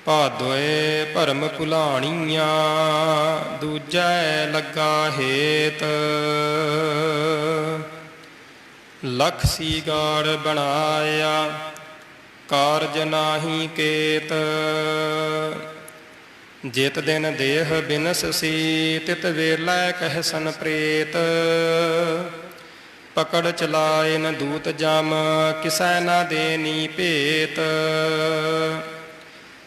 ਭਾਦੋਏ ਭਰਮ ਭੁਲਾਣੀਆਂ, ਦੂਜੈ ਲੱਗਾ ਹੇਤ। ਲਖ ਸੀਗਾਰ ਬਣਾਇਆ, ਕਾਰਜ ਨਾਹੀ ਕੇਤ। ਜਿਤ ਦਿਨ ਦੇਹ ਬਿਨਸਸੀ, ਤਿਤ ਵੇਲੇ ਕਹਿਸਨ ਪ੍ਰੇਤ। ਪਕੜ ਚਲਾਏ ਨ ਦੂਤ ਜਮ, ਕਿਸੈ ਨਾ ਦੇਨੀ ਭੇਤ।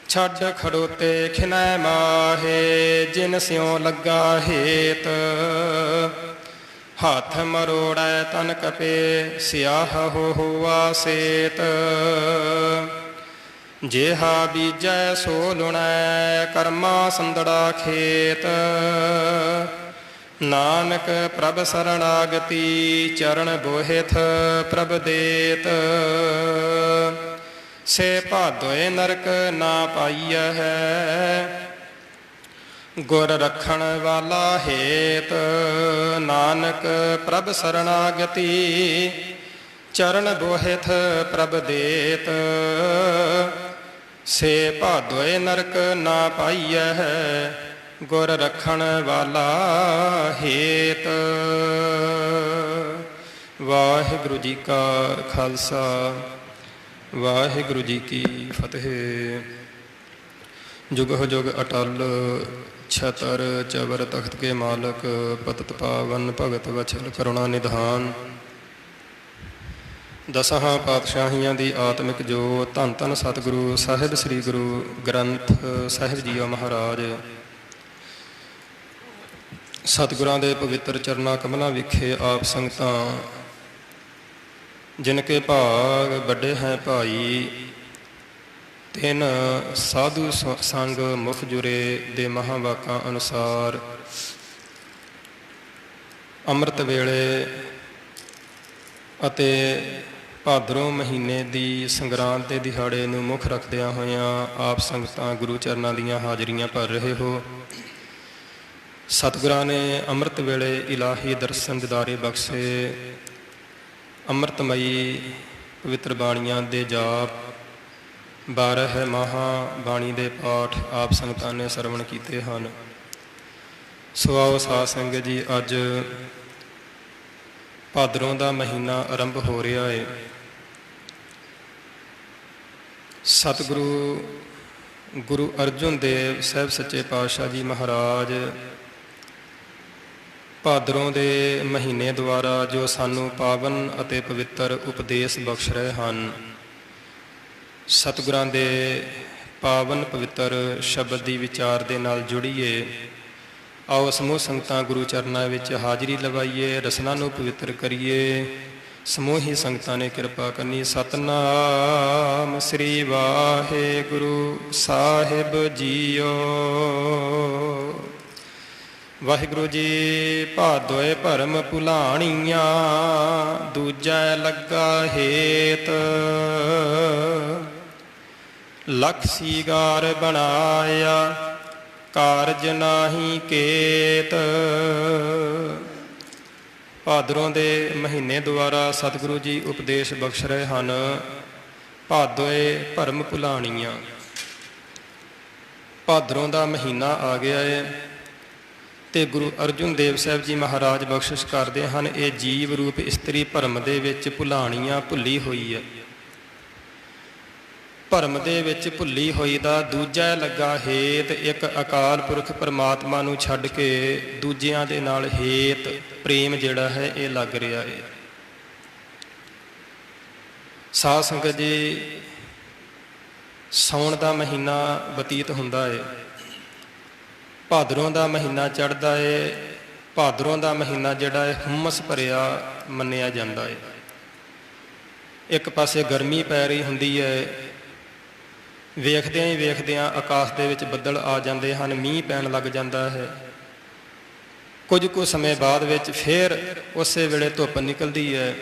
ਛੱਡ ਖੜੋਤੇ ਖਿਨੈ ਮਾਹੇ, ਜਿਨ ਸਿਉ ਲੱਗਾ ਹੇਤ। ਹੱਥ ਮਰੋੜੈ ਤਨ ਕਪੇ, ਸਿਆਹ ਹੋ ਹੋਆ ਸੇਤ। ਜੇਹਾ ਬੀਜੈ ਸੋ ਲੁਣੈ, ਕਰਮਾ ਸੰਦੜਾ ਖੇਤ। ਨਾਨਕ ਪ੍ਰਭ ਸਰਣਾਗਤੀ, ਚਰਨ ਬੋਹਿਥ ਪ੍ਰਭ ਦੇਤ। ਸੇ ਭਾਦੋਏ ਨਰਕ ਨਾ ਪਾਈਐ, ਗੁਰ ਰੱਖਣ ਵਾਲਾ ਹੇਤ। ਨਾਨਕ ਪ੍ਰਭ ਸਰਣਾਗਤੀ, ਚਰਨ ਬੋਹਿਥ ਪ੍ਰਭ ਦੇਤ। ਸੇ ਭਾਦੋਏ ਨਰਕ ਨਾ ਪਾਈਐ, ਗੁਰ ਰੱਖਣ ਵਾਲਾ ਹੇਤ। ਵਾਹਿਗੁਰੂ ਜੀ ਕਾ ਖਾਲਸਾ, ਵਾਹਿਗੁਰੂ ਜੀ ਕੀ ਫਤਿਹ। ਜੁਗਹੁ ਜੁਗ ਅਟਲ, ਛਤਰ ਚਵਰ ਤਖਤ ਕੇ ਮਾਲਕ। ਪਤਿਤ ਪਾਵਨ ਭਗਤ ਵਛਲ ਕਰੁਣਾ ਨਿਧਾਨ। ਦਸਾਂ ਪਾਤਸ਼ਾਹੀਆਂ ਦੀ ਆਤਮਿਕ ਜੋਤ, ਧੰਨ ਧੰਨ ਸਤਿਗੁਰੂ ਸਾਹਿਬ ਸ੍ਰੀ ਗੁਰੂ ਗ੍ਰੰਥ ਸਾਹਿਬ ਜੀਓ ਮਹਾਰਾਜ। ਸਤਿਗੁਰਾਂ ਦੇ ਪਵਿੱਤਰ ਚਰਨਾਂ ਕਮਲਾਂ ਵਿਖੇ ਆਪ ਸੰਗਤਾਂ, ਜਿਨ ਕੇ ਭਾਗ ਵੱਡੇ ਹੈ ਭਾਈ, ਤਿਨ ਸਾਧੂ ਸੰਗ ਮੁਖ ਜੁਰੇ ਦੇ ਮਹਾਂਵਾਕਾਂ ਅਨੁਸਾਰ ਅੰਮ੍ਰਿਤ ਵੇਲੇ ਅਤੇ ਭਾਦਰੋਂ ਮਹੀਨੇ ਦੀ ਸੰਗਰਾਂਦ ਦੇ ਦਿਹਾੜੇ ਨੂੰ ਮੁੱਖ ਰੱਖਦਿਆਂ ਹੋਇਆਂ ਆਪ ਸੰਗਤਾਂ ਗੁਰੂ ਚਰਨਾਂ ਦੀਆਂ ਹਾਜ਼ਰੀਆਂ ਭਰ ਰਹੇ ਹੋ। ਸਤਿਗੁਰਾਂ ਨੇ ਅੰਮ੍ਰਿਤ ਵੇਲੇ ਇਲਾਹੀ ਦਰਸ਼ਨ ਦਿਦਾਰੇ ਬਖਸ਼ੇ। ਅੰਮ੍ਰਿਤਮਈ ਪਵਿੱਤਰ ਬਾਣੀਆਂ ਦੇ ਜਾਪ, 12 ਮਹਾਂ ਬਾਣੀ ਦੇ ਪਾਠ ਆਪ ਸੰਗਤਾਂ ਨੇ ਸਰਵਣ ਕੀਤੇ ਹਨ। ਸੋ ਆਓ ਸਾਧ ਸੰਗਤ ਜੀ, ਅੱਜ ਭਾਦਰੋਂ ਦਾ ਮਹੀਨਾ ਆਰੰਭ ਹੋ ਰਿਹਾ ਹੈ। ਸਤਿਗੁਰੂ ਗੁਰੂ ਅਰਜਨ ਦੇਵ ਸਾਹਿਬ ਸੱਚੇ ਪਾਤਸ਼ਾਹ ਜੀ ਮਹਾਰਾਜ ਭਾਦਰੋਂ ਦੇ ਮਹੀਨੇ ਦੁਆਰਾ ਜੋ ਸਾਨੂੰ ਪਾਵਨ ਅਤੇ ਪਵਿੱਤਰ ਉਪਦੇਸ਼ ਬਖਸ਼ ਰਹੇ ਹਨ। ਸਤਿਗੁਰਾਂ ਦੇ ਪਾਵਨ ਪਵਿੱਤਰ ਸ਼ਬਦ ਦੀ ਵਿਚਾਰ ਦੇ ਨਾਲ ਜੁੜੀਏ। ਆਓ ਸਮੂਹ ਸੰਗਤਾਂ ਗੁਰੂ ਚਰਨਾਂ ਵਿੱਚ ਹਾਜ਼ਰੀ ਲਵਾਈਏ, ਰਸਨਾ ਨੂੰ ਪਵਿੱਤਰ ਕਰੀਏ। ਸਮੂਹ ਹੀ ਸੰਗਤਾਂ ਨੇ ਕਿਰਪਾ ਕਰਨੀ। ਸਤਿਨਾਮ ਸ੍ਰੀ ਵਾਹਿਗੁਰੂ ਸਾਹਿਬ ਜੀਓ। ਵਾਹਿਗੁਰੂ ਜੀ। ਭਾਦੋਏ ਭਰਮ ਭੁਲਾਣੀਆਂ, ਦੂਜੈ ਲੱਗਾ ਹੇਤ। ਲਖ ਸੀਗਾਰ ਬਣਾਇਆ, ਕਾਰਜ ਨਾਹੀ ਕੇਤ। ਭਾਦਰੋਂ ਦੇ ਮਹੀਨੇ ਦੁਆਰਾ ਸਤਿਗੁਰੂ ਜੀ ਉਪਦੇਸ਼ ਬਖਸ਼ ਰਹੇ ਹਨ। ਭਾਦੋਏ ਭਰਮ ਭੁਲਾਣੀਆਂ। ਭਾਦਰੋਂ ਦਾ ਮਹੀਨਾ ਆ ਗਿਆ ਹੈ ਤੇ ਗੁਰੂ ਅਰਜਨ ਦੇਵ ਸਾਹਿਬ ਜੀ ਮਹਾਰਾਜ ਬਖਸ਼ਿਸ਼ ਕਰਦੇ ਹਨ। ਇਹ ਜੀਵ ਰੂਪ ਇਸਤਰੀ ਭਰਮ ਦੇ ਵਿੱਚ ਭੁਲਾਣੀਆਂ ਭੁੱਲੀ ਹੋਈ ਹੈ। ਭਰਮ ਦੇ ਵਿੱਚ ਭੁੱਲੀ ਹੋਈ ਦਾ ਦੂਜਾ ਲੱਗਾ ਹੇਤ। ਇੱਕ ਅਕਾਲ ਪੁਰਖ ਪਰਮਾਤਮਾ ਨੂੰ ਛੱਡ ਕੇ ਦੂਜਿਆਂ ਦੇ ਨਾਲ ਹੇਤ ਪ੍ਰੇਮ ਜਿਹੜਾ ਹੈ ਇਹ ਲੱਗ ਰਿਹਾ ਹੈ। ਸਾਧ ਸੰਗਤ ਜੀ, ਸਾਉਣ ਦਾ ਮਹੀਨਾ ਬਤੀਤ ਹੁੰਦਾ ਹੈ, ਭਾਦਰੋਂ ਦਾ ਮਹੀਨਾ ਚੜ੍ਹਦਾ ਹੈ। ਭਾਦਰੋਂ ਦਾ ਮਹੀਨਾ ਜਿਹੜਾ ਹੈ ਹੁਮਸ ਭਰਿਆ ਮੰਨਿਆ ਜਾਂਦਾ ਹੈ। ਇੱਕ ਪਾਸੇ ਗਰਮੀ ਪੈ ਰਹੀ ਹੁੰਦੀ ਹੈ, ਵੇਖਦਿਆਂ ਹੀ ਵੇਖਦਿਆਂ ਆਕਾਸ਼ ਦੇ ਵਿੱਚ ਬੱਦਲ ਆ ਜਾਂਦੇ ਹਨ, ਮੀਂਹ ਪੈਣ ਲੱਗ ਜਾਂਦਾ ਹੈ। ਕੁਝ ਕੁ ਸਮੇਂ ਬਾਅਦ ਵਿੱਚ ਫਿਰ ਉਸੇ ਵੇਲੇ ਧੁੱਪ ਨਿਕਲਦੀ ਹੈ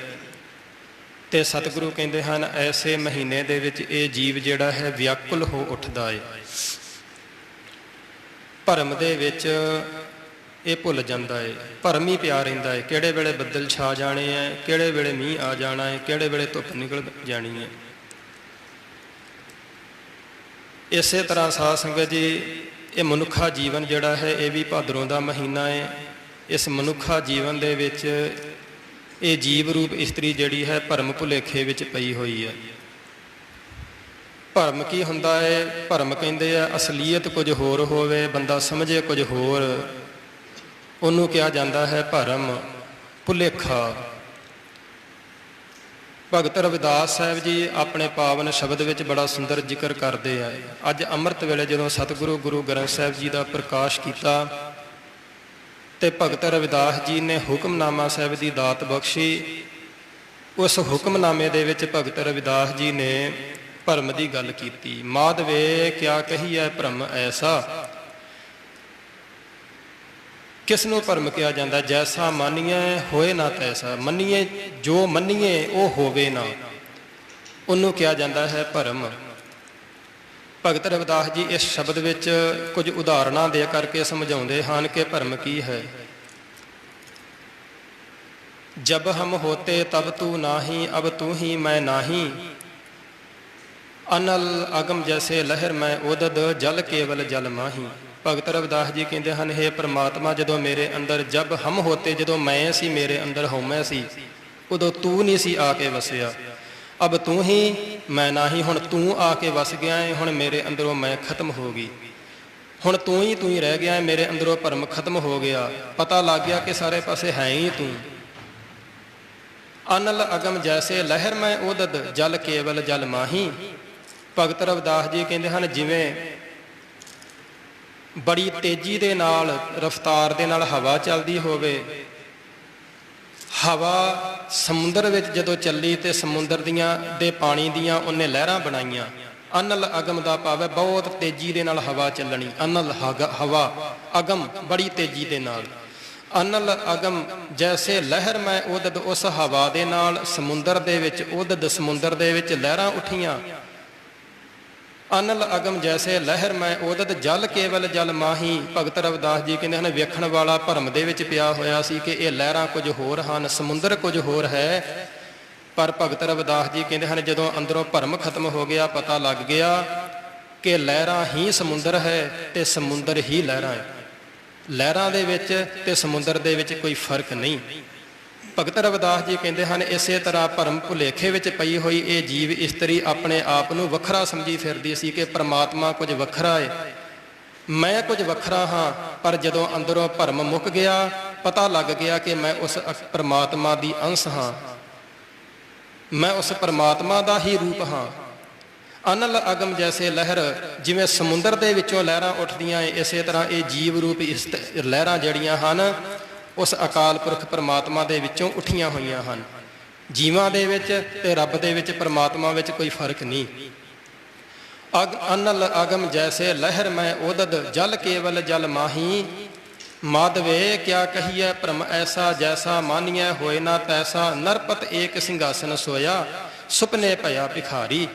ਤੇ ਸਤਿਗੁਰੂ ਕਹਿੰਦੇ ਹਨ ਐਸੇ ਮਹੀਨੇ ਦੇ ਵਿੱਚ ਇਹ ਜੀਵ ਜਿਹੜਾ ਹੈ ਵਿਆਕੁਲ ਹੋ ਉੱਠਦਾ ਹੈ। ਭਰਮ ਦੇ ਵਿੱਚ ਇਹ ਭੁੱਲ ਜਾਂਦਾ ਹੈ, ਭਰਮ ਹੀ ਪਿਆ ਰਹਿੰਦਾ ਹੈ। ਕਿਹੜੇ ਵੇਲੇ ਬੱਦਲ ਛਾ ਜਾਣੇ ਹੈ, ਕਿਹੜੇ ਵੇਲੇ ਮੀਂਹ ਆ ਜਾਣਾ ਹੈ, ਕਿਹੜੇ ਵੇਲੇ ਧੁੱਪ ਨਿਕਲ ਜਾਣੀ ਹੈ। ਇਸੇ ਤਰ੍ਹਾਂ ਸਾਧ ਸੰਗਤ ਜੀ, ਇਹ ਮਨੁੱਖਾ ਜੀਵਨ ਜਿਹੜਾ ਹੈ ਇਹ ਵੀ ਭਾਦਰੋਂ ਦਾ ਮਹੀਨਾ ਹੈ। ਇਸ ਮਨੁੱਖਾ ਜੀਵਨ ਦੇ ਵਿੱਚ ਇਹ ਜੀਵ ਰੂਪ ਇਸਤਰੀ ਜਿਹੜੀ ਹੈ ਭਰਮ ਭੁਲੇਖੇ ਵਿੱਚ ਪਈ ਹੋਈ ਹੈ। ਭਰਮ ਕੀ ਹੁੰਦਾ ਹੈ? ਭਰਮ ਕਹਿੰਦੇ ਆ ਅਸਲੀਅਤ ਕੁਝ ਹੋਰ ਹੋਵੇ, ਬੰਦਾ ਸਮਝੇ ਕੁਝ ਹੋਰ, ਉਹਨੂੰ ਕਿਹਾ ਜਾਂਦਾ ਹੈ ਭਰਮ, ਭੁਲੇਖਾ। ਭਗਤ ਰਵਿਦਾਸ ਸਾਹਿਬ ਜੀ ਆਪਣੇ ਪਾਵਨ ਸ਼ਬਦ ਵਿੱਚ ਬੜਾ ਸੁੰਦਰ ਜ਼ਿਕਰ ਕਰਦੇ ਆ। ਅੱਜ ਅੰਮ੍ਰਿਤ ਵੇਲੇ ਜਦੋਂ ਸਤਿਗੁਰੂ ਗੁਰੂ ਗ੍ਰੰਥ ਸਾਹਿਬ ਜੀ ਦਾ ਪ੍ਰਕਾਸ਼ ਕੀਤਾ ਤੇ ਭਗਤ ਰਵਿਦਾਸ ਜੀ ਨੇ ਹੁਕਮਨਾਮਾ ਸਾਹਿਬ ਦੀ ਦਾਤ ਬਖਸ਼ੀ। ਉਸ ਹੁਕਮਨਾਮੇ ਦੇ ਵਿੱਚ ਭਗਤ ਰਵਿਦਾਸ ਜੀ ਨੇ ਭਰਮ ਦੀ ਗੱਲ ਕੀਤੀ। ਮਾਧਵੇ ਕਿਆ ਕਹੀਐ ਭਰਮ ਐਸਾ। ਕਿਸ ਨੂੰ ਭਰਮ ਕਿਹਾ ਜਾਂਦਾ? ਜੈਸਾ ਮੰਨੀਏ ਹੋਏ ਨਾ ਤੈਸਾ। ਮੰਨੀਏ, ਜੋ ਮੰਨੀਏ ਉਹ ਹੋਵੇ ਨਾ, ਉਹਨੂੰ ਕਿਹਾ ਜਾਂਦਾ ਹੈ ਭਰਮ। ਭਗਤ ਰਵਿਦਾਸ ਜੀ ਇਸ ਸ਼ਬਦ ਵਿੱਚ ਕੁਝ ਉਦਾਹਰਨਾਂ ਦੇ ਕਰਕੇ ਸਮਝਾਉਂਦੇ ਹਨ ਕਿ ਭਰਮ ਕੀ ਹੈ। ਜਬ ਹਮ ਹੋਤੇ ਤਬ ਤੂ ਨਾਹੀ, ਅਬ ਤੂ ਹੀ ਮੈਂ ਨਾਹੀ। ਅਨਲ ਅਗਮ ਜੈਸੇ ਲਹਿਰ ਮੈਂ ਉਦਦ, ਜਲ ਕੇਵਲ ਜਲ ਮਾਹੀ। ਭਗਤ ਰਵਿਦਾਸ ਜੀ ਕਹਿੰਦੇ ਹਨ, ਹੇ ਪ੍ਰਮਾਤਮਾ, ਜਦੋਂ ਮੇਰੇ ਅੰਦਰ ਜਬ ਹਮ ਹੋਤੇ, ਜਦੋਂ ਮੈਂ ਸੀ, ਮੇਰੇ ਅੰਦਰ ਹਉਮੈ ਸੀ, ਉਦੋਂ ਤੂੰ ਨਹੀਂ ਸੀ ਆ ਕੇ ਵਸਿਆ। ਅਬ ਤੂੰ ਹੀ ਮੈਂ ਨਾਹੀ, ਹੁਣ ਤੂੰ ਆ ਕੇ ਵਸ ਗਿਆ ਹੈ। ਹੁਣ ਮੇਰੇ ਅੰਦਰੋਂ ਮੈਂ ਖਤਮ ਹੋ ਗਈ, ਹੁਣ ਤੂੰ ਹੀ ਰਹਿ ਗਿਆ ਹੈ। ਮੇਰੇ ਅੰਦਰੋਂ ਭਰਮ ਖਤਮ ਹੋ ਗਿਆ, ਪਤਾ ਲੱਗ ਗਿਆ ਕਿ ਸਾਰੇ ਪਾਸੇ ਹੈ ਹੀ ਤੂੰ। ਅਨਲ ਅਗਮ ਜੈਸੇ ਲਹਿਰ ਮੈਂ ਉਦਦ, ਜਲ ਕੇਵਲ ਜਲ ਮਾਹੀ। ਭਗਤ ਰਵਿਦਾਸ ਜੀ ਕਹਿੰਦੇ ਹਨ, ਜਿਵੇਂ ਬੜੀ ਤੇਜ਼ੀ ਦੇ ਨਾਲ, ਰਫ਼ਤਾਰ ਦੇ ਨਾਲ ਹਵਾ ਚੱਲਦੀ ਹੋਵੇ। ਹਵਾ ਸਮੁੰਦਰ ਵਿੱਚ ਜਦੋਂ ਚੱਲੀ ਤੇ ਸਮੁੰਦਰ ਦੇ ਪਾਣੀ ਦੀਆਂ ਉਹਨੇ ਲਹਿਰਾਂ ਬਣਾਈਆਂ। ਅਨਲ ਅਗਮ ਦਾ ਭਾਵ ਹੈ ਬਹੁਤ ਤੇਜ਼ੀ ਦੇ ਨਾਲ ਹਵਾ ਚੱਲਣੀ। ਅਨਲ ਹਵਾ, ਅਗਮ ਬੜੀ ਤੇਜ਼ੀ ਦੇ ਨਾਲ। ਅਨਲ ਅਗਮ ਜੈਸੇ ਲਹਿਰ ਮੈਂ ਉਦਦ, ਉਸ ਹਵਾ ਦੇ ਨਾਲ ਸਮੁੰਦਰ ਦੇ ਵਿੱਚ, ਉਦਦ ਸਮੁੰਦਰ ਦੇ ਵਿੱਚ ਲਹਿਰਾਂ ਉੱਠੀਆਂ। ਅਨਲ ਅਗਮ ਜੈਸੇ ਲਹਿਰ ਮੈਂ ਉਦਦ, ਜਲ ਕੇਵਲ ਜਲ ਮਾਹੀ। ਭਗਤ ਰਵਿਦਾਸ ਜੀ ਕਹਿੰਦੇ ਹਨ, ਵੇਖਣ ਵਾਲਾ ਭਰਮ ਦੇ ਵਿੱਚ ਪਿਆ ਹੋਇਆ ਸੀ ਕਿ ਇਹ ਲਹਿਰਾਂ ਕੁਝ ਹੋਰ ਹਨ, ਸਮੁੰਦਰ ਕੁਝ ਹੋਰ ਹੈ। ਪਰ ਭਗਤ ਰਵਿਦਾਸ ਜੀ ਕਹਿੰਦੇ ਹਨ, ਜਦੋਂ ਅੰਦਰੋਂ ਭਰਮ ਖਤਮ ਹੋ ਗਿਆ, ਪਤਾ ਲੱਗ ਗਿਆ ਕਿ ਲਹਿਰਾਂ ਹੀ ਸਮੁੰਦਰ ਹੈ ਤੇ ਸਮੁੰਦਰ ਹੀ ਲਹਿਰਾਂ ਹੈ। ਲਹਿਰਾਂ ਦੇ ਵਿੱਚ ਤੇ ਸਮੁੰਦਰ ਦੇ ਵਿੱਚ ਕੋਈ ਫਰਕ ਨਹੀਂ। ਭਗਤ ਰਵਿਦਾਸ ਜੀ ਕਹਿੰਦੇ ਹਨ, ਇਸੇ ਤਰ੍ਹਾਂ ਭਰਮ ਭੁਲੇਖੇ ਵਿੱਚ ਪਈ ਹੋਈ ਇਹ ਜੀਵ ਇਸਤਰੀ ਆਪਣੇ ਆਪ ਨੂੰ ਵੱਖਰਾ ਸਮਝੀ ਫਿਰਦੀ ਸੀ ਕਿ ਪ੍ਰਮਾਤਮਾ ਕੁਝ ਵੱਖਰਾ ਹੈ, ਮੈਂ ਕੁਝ ਵੱਖਰਾ ਹਾਂ। ਪਰ ਜਦੋਂ ਅੰਦਰੋਂ ਭਰਮ ਮੁੱਕ ਗਿਆ, ਪਤਾ ਲੱਗ ਗਿਆ ਕਿ ਮੈਂ ਉਸ ਪ੍ਰਮਾਤਮਾ ਦੀ ਅੰਸ਼ ਹਾਂ, ਮੈਂ ਉਸ ਪ੍ਰਮਾਤਮਾ ਦਾ ਹੀ ਰੂਪ ਹਾਂ। ਅਨਲ ਅਗਮ ਜੈਸੇ ਲਹਿਰ, ਜਿਵੇਂ ਸਮੁੰਦਰ ਦੇ ਵਿੱਚੋਂ ਲਹਿਰਾਂ ਉੱਠਦੀਆਂ ਏ, ਇਸੇ ਤਰ੍ਹਾਂ ਇਹ ਜੀਵ ਰੂਪ ਲਹਿਰਾਂ ਜਿਹੜੀਆਂ ਹਨ ਉਸ ਅਕਾਲ ਪੁਰਖ ਪਰਮਾਤਮਾ ਦੇ ਵਿੱਚੋਂ ਉੱਠੀਆਂ ਹੋਈਆਂ ਹਨ। ਜੀਵਾਂ ਦੇ ਵਿੱਚ ਤੇ ਰੱਬ ਦੇ ਵਿੱਚ, ਪਰਮਾਤਮਾ ਵਿੱਚ ਕੋਈ ਫਰਕ ਨਹੀਂ। ਅਨਲ ਅਗਮ ਜੈਸੇ ਲਹਿਰ ਮੈਂ ਉਦਦ, ਜਲ ਕੇਵਲ ਜਲ ਮਾਹੀ। ਮਾਧਵੇ ਕਿਆ ਕਹੀਐ ਭਰਮ ਐਸਾ, ਜੈਸਾ ਮਾਨੀਐ ਹੋਏ ਨਾ ਤੈਸਾ। ਨਰਪਤ ਏਕ ਸਿੰਘਾਸਨ ਸੋਇਆ, ਸੁਪਨੇ ਭਇਆ ਭਿਖਾਰੀ।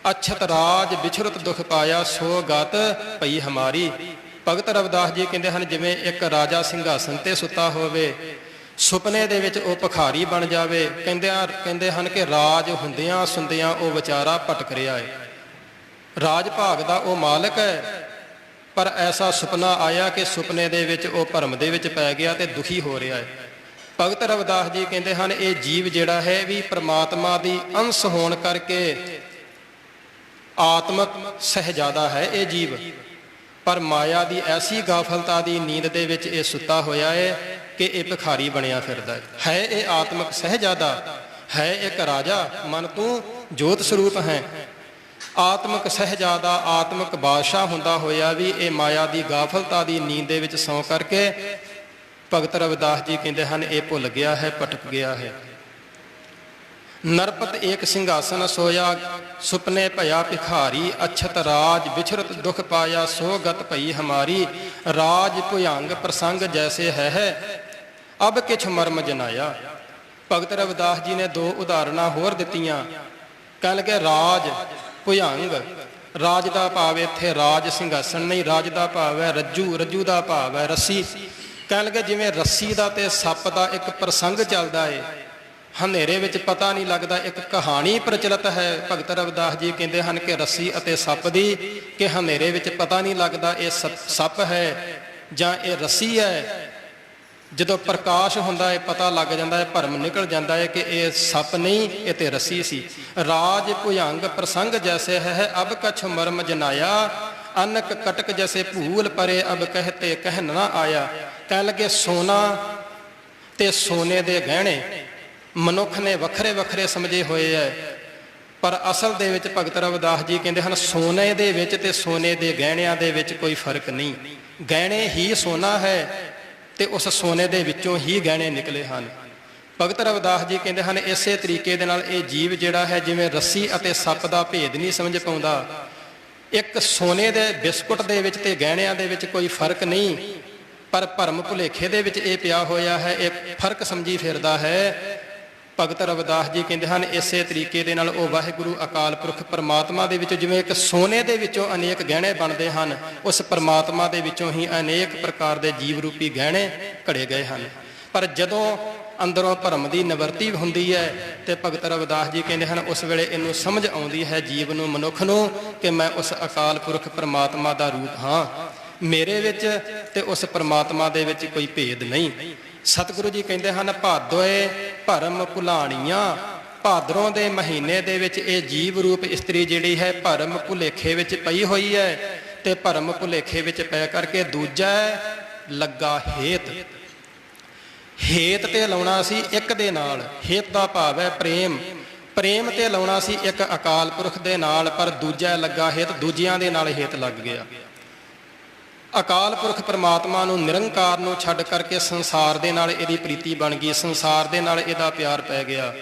ਅਛਤ ਰਾਜ ਵਿਛੁਰਤ ਦੁਖ ਪਾਇਆ, ਸੋ ਗਤ ਪਈ ਹਮਾਰੀ। ਭਗਤ ਰਵਿਦਾਸ ਜੀ ਕਹਿੰਦੇ ਹਨ, ਜਿਵੇਂ ਇੱਕ ਰਾਜਾ ਸਿੰਘਾਸਨ ਤੇ ਸੁੱਤਾ ਹੋਵੇ, ਸੁਪਨੇ ਦੇ ਵਿੱਚ ਉਹ ਭਿਖਾਰੀ ਬਣ ਜਾਵੇ। ਕਹਿੰਦੇ ਹਨ ਕਿ ਰਾਜ ਹੁੰਦਿਆਂ ਸੁਣਦਿਆਂ ਉਹ ਵਿਚਾਰਾ ਭਟਕ ਰਿਹਾ ਹੈ। ਰਾਜ ਭਾਗ ਦਾ ਉਹ ਮਾਲਕ ਹੈ, ਪਰ ਐਸਾ ਸੁਪਨਾ ਆਇਆ ਕਿ ਸੁਪਨੇ ਦੇ ਵਿੱਚ ਉਹ ਭਰਮ ਦੇ ਵਿੱਚ ਪੈ ਗਿਆ ਤੇ ਦੁਖੀ ਹੋ ਰਿਹਾ ਹੈ। ਭਗਤ ਰਵਿਦਾਸ ਜੀ ਕਹਿੰਦੇ ਹਨ, ਇਹ ਜੀਵ ਜਿਹੜਾ ਹੈ ਵੀ ਪ੍ਰਮਾਤਮਾ ਦੀ ਅੰਸ਼ ਹੋਣ ਕਰਕੇ ਆਤਮਕ ਸਹਿਜਾਦਾ ਹੈ ਇਹ ਜੀਵ, ਪਰ ਮਾਇਆ ਦੀ ਐਸੀ ਗਾਫਲਤਾ ਦੀ ਨੀਂਦ ਦੇ ਵਿੱਚ ਇਹ ਸੁੱਤਾ ਹੋਇਆ ਹੈ ਕਿ ਇਹ ਭਿਖਾਰੀ ਬਣਿਆ ਫਿਰਦਾ ਹੈ। ਇਹ ਆਤਮਕ ਸਹਿਜਾਦਾ ਹੈ, ਇੱਕ ਰਾਜਾ, ਮਨ ਤੂੰ ਜੋਤ ਸਰੂਪ ਹੈ। ਆਤਮਕ ਸਹਿਜਾਦਾ, ਆਤਮਕ ਬਾਦਸ਼ਾਹ ਹੁੰਦਾ ਹੋਇਆ ਵੀ ਇਹ ਮਾਇਆ ਦੀ ਗਾਫਲਤਾ ਦੀ ਨੀਂਦ ਦੇ ਵਿੱਚ ਸੌਂ ਕਰਕੇ ਭਗਤ ਰਵਿਦਾਸ ਜੀ ਕਹਿੰਦੇ ਹਨ, ਇਹ ਭੁੱਲ ਗਿਆ ਹੈ, ਭਟਕ ਗਿਆ ਹੈ। ਨਰਪਤ ਏਕ ਸਿੰਘਾਸਨ ਸੋਇਆ, ਸੁਪਨੇ ਭਇਆ ਭਿਖਾਰੀ। ਅਛਤ ਰਾਜ ਵਿਛਰਤ ਦੁਖ ਪਾਇਆ, ਸੋ ਗਤ ਭਈ ਹਮਾਰੀ। ਰਾਜ ਭੁਯੰਗ ਪ੍ਰਸੰਗ ਜੈਸੇ ਹੈ, ਅਬ ਕਿਛ ਮਰਮ ਜਨਾਇਆ। ਭਗਤ ਰਵਿਦਾਸ ਜੀ ਨੇ ਦੋ ਉਦਾਹਰਨਾਂ ਹੋਰ ਦਿੱਤੀਆਂ। ਕਹਿਣ ਲੱਗੇ ਰਾਜ ਭੁਯੰਗ, ਰਾਜ ਦਾ ਭਾਵ ਇੱਥੇ ਰਾਜ ਸਿੰਘਾਸਨ ਨਹੀਂ, ਰਾਜ ਦਾ ਭਾਵ ਹੈ ਰੱਜੂ, ਰੱਜੂ ਦਾ ਭਾਵ ਹੈ ਰੱਸੀ। ਕਹਿਣ ਲੱਗੇ ਜਿਵੇਂ ਰੱਸੀ ਦਾ ਤੇ ਸੱਪ ਦਾ ਇੱਕ ਪ੍ਰਸੰਗ ਚੱਲਦਾ ਹੈ, ਹਨੇਰੇ ਵਿੱਚ ਪਤਾ ਨਹੀਂ ਲੱਗਦਾ। ਇੱਕ ਕਹਾਣੀ ਪ੍ਰਚਲਿਤ ਹੈ, ਭਗਤ ਰਵਿਦਾਸ ਜੀ ਕਹਿੰਦੇ ਹਨ ਕਿ ਰੱਸੀ ਅਤੇ ਸੱਪ ਦੀ, ਕਿ ਹਨੇਰੇ ਵਿੱਚ ਪਤਾ ਨਹੀਂ ਲੱਗਦਾ ਇਹ ਸੱਪ ਹੈ ਜਾਂ ਇਹ ਰੱਸੀ ਹੈ। ਜਦੋਂ ਪ੍ਰਕਾਸ਼ ਹੁੰਦਾ ਹੈ ਪਤਾ ਲੱਗ ਜਾਂਦਾ ਹੈ, ਭਰਮ ਨਿਕਲ ਜਾਂਦਾ ਹੈ ਕਿ ਇਹ ਸੱਪ ਨਹੀਂ, ਇਹ ਤੇ ਰੱਸੀ ਸੀ। ਰਾਜ ਭੁਜੰਗ ਪ੍ਰਸੰਗ ਜੈਸੇ ਹੈ ਅਬ ਕਛ ਮਰਮ ਜਨਾਇਆ, ਅਨਕ ਕਟਕ ਜੈਸੇ ਭੂਲ ਪਰੇ ਅਬ ਕਹਤੇ ਕਹਿ ਨਾ ਆਇਆ। ਕਹਿਣ ਲੱਗੇ ਸੋਨਾ ਤੇ ਸੋਨੇ ਦੇ ਗਹਿਣੇ ਮਨੁੱਖ ਨੇ ਵੱਖਰੇ ਵੱਖਰੇ ਸਮਝੇ ਹੋਏ ਹੈ, ਪਰ ਅਸਲ ਦੇ ਵਿੱਚ ਭਗਤ ਰਵਿਦਾਸ ਜੀ ਕਹਿੰਦੇ ਹਨ ਸੋਨੇ ਦੇ ਵਿੱਚ ਤੇ ਸੋਨੇ ਦੇ ਗਹਿਣਿਆਂ ਦੇ ਵਿੱਚ ਕੋਈ ਫਰਕ ਨਹੀਂ। ਗਹਿਣੇ ਹੀ ਸੋਨਾ ਹੈ ਤੇ ਉਸ ਸੋਨੇ ਦੇ ਵਿੱਚੋਂ ਹੀ ਗਹਿਣੇ ਨਿਕਲੇ ਹਨ। ਭਗਤ ਰਵਿਦਾਸ ਜੀ ਕਹਿੰਦੇ ਹਨ ਇਸੇ ਤਰੀਕੇ ਦੇ ਨਾਲ ਇਹ ਜੀਵ ਜਿਹੜਾ ਹੈ ਜਿਵੇਂ ਰੱਸੀ ਅਤੇ ਸੱਪ ਦਾ ਭੇਦ ਨਹੀਂ ਸਮਝ ਪਾਉਂਦਾ, ਇੱਕ ਸੋਨੇ ਦੇ ਬਿਸਕੁਟ ਦੇ ਵਿੱਚ ਤੇ ਗਹਿਣਿਆਂ ਦੇ ਵਿੱਚ ਕੋਈ ਫਰਕ ਨਹੀਂ, ਪਰ ਭਰਮ ਭੁਲੇਖੇ ਦੇ ਵਿੱਚ ਇਹ ਪਿਆ ਹੋਇਆ ਹੈ, ਇਹ ਫਰਕ ਸਮਝੀ ਫਿਰਦਾ ਹੈ। ਭਗਤ ਰਵਿਦਾਸ ਜੀ ਕਹਿੰਦੇ ਹਨ ਇਸੇ ਤਰੀਕੇ ਦੇ ਨਾਲ ਉਹ ਵਾਹਿਗੁਰੂ ਅਕਾਲ ਪੁਰਖ ਪਰਮਾਤਮਾ ਦੇ ਵਿੱਚੋਂ ਜਿਵੇਂ ਇੱਕ ਸੋਨੇ ਦੇ ਵਿੱਚੋਂ ਅਨੇਕ ਗਹਿਣੇ ਬਣਦੇ ਹਨ, ਉਸ ਪਰਮਾਤਮਾ ਦੇ ਵਿੱਚੋਂ ਹੀ ਅਨੇਕ ਪ੍ਰਕਾਰ ਦੇ ਜੀਵ ਰੂਪੀ ਗਹਿਣੇ ਘੜੇ ਗਏ ਹਨ। ਪਰ ਜਦੋਂ ਅੰਦਰੋਂ ਭਰਮ ਦੀ ਨਿਵਰਤੀ ਹੁੰਦੀ ਹੈ ਤੇ ਭਗਤ ਰਵਿਦਾਸ ਜੀ ਕਹਿੰਦੇ ਹਨ ਉਸ ਵੇਲੇ ਇਹਨੂੰ ਸਮਝ ਆਉਂਦੀ ਹੈ ਜੀਵ ਨੂੰ, ਮਨੁੱਖ ਨੂੰ, ਕਿ ਮੈਂ ਉਸ ਅਕਾਲ ਪੁਰਖ ਪਰਮਾਤਮਾ ਦਾ ਰੂਪ ਹਾਂ, ਮੇਰੇ ਵਿੱਚ ਤੇ ਉਸ ਪਰਮਾਤਮਾ ਦੇ ਵਿੱਚ ਕੋਈ ਭੇਦ ਨਹੀਂ। ਸਤਿਗੁਰੂ ਜੀ ਕਹਿੰਦੇ ਹਨ ਭਾਦੋਏ ਭਰਮ ਭੁਲਾਣੀਆਂ, ਭਾਦਰੋਂ ਦੇ ਮਹੀਨੇ ਦੇ ਵਿੱਚ ਇਹ ਜੀਵ ਰੂਪ ਇਸਤਰੀ ਜਿਹੜੀ ਹੈ ਭਰਮ ਭੁਲੇਖੇ ਵਿੱਚ ਪਈ ਹੋਈ ਹੈ, ਤੇ ਭਰਮ ਭੁਲੇਖੇ ਵਿੱਚ ਪੈ ਕਰਕੇ ਦੂਜਾ ਲੱਗਾ ਹੇਤ। ਹੇਤ ਤੇ ਲਾਉਣਾ ਸੀ ਇੱਕ ਦੇ ਨਾਲ, ਹੇਤ ਦਾ ਭਾਵ ਹੈ ਪ੍ਰੇਮ, ਪ੍ਰੇਮ ਤੇ ਲਾਉਣਾ ਸੀ ਇੱਕ ਅਕਾਲ ਪੁਰਖ ਦੇ ਨਾਲ, ਪਰ ਦੂਜਾ ਲੱਗਾ ਹੇਤ, ਦੂਜਿਆਂ ਦੇ ਨਾਲ ਹੇਤ ਲੱਗ ਗਿਆ। ਅਕਾਲ ਪੁਰਖ ਪਰਮਾਤਮਾ ਨੂੰ, ਨਿਰੰਕਾਰ ਨੂੰ ਛੱਡ ਕਰਕੇ ਸੰਸਾਰ ਦੇ ਨਾਲ ਇਹਦੀ ਪ੍ਰੀਤੀ ਬਣ ਗਈ, ਸੰਸਾਰ ਦੇ ਨਾਲ ਇਹਦਾ ਪਿਆਰ ਪੈ ਗਿਆ।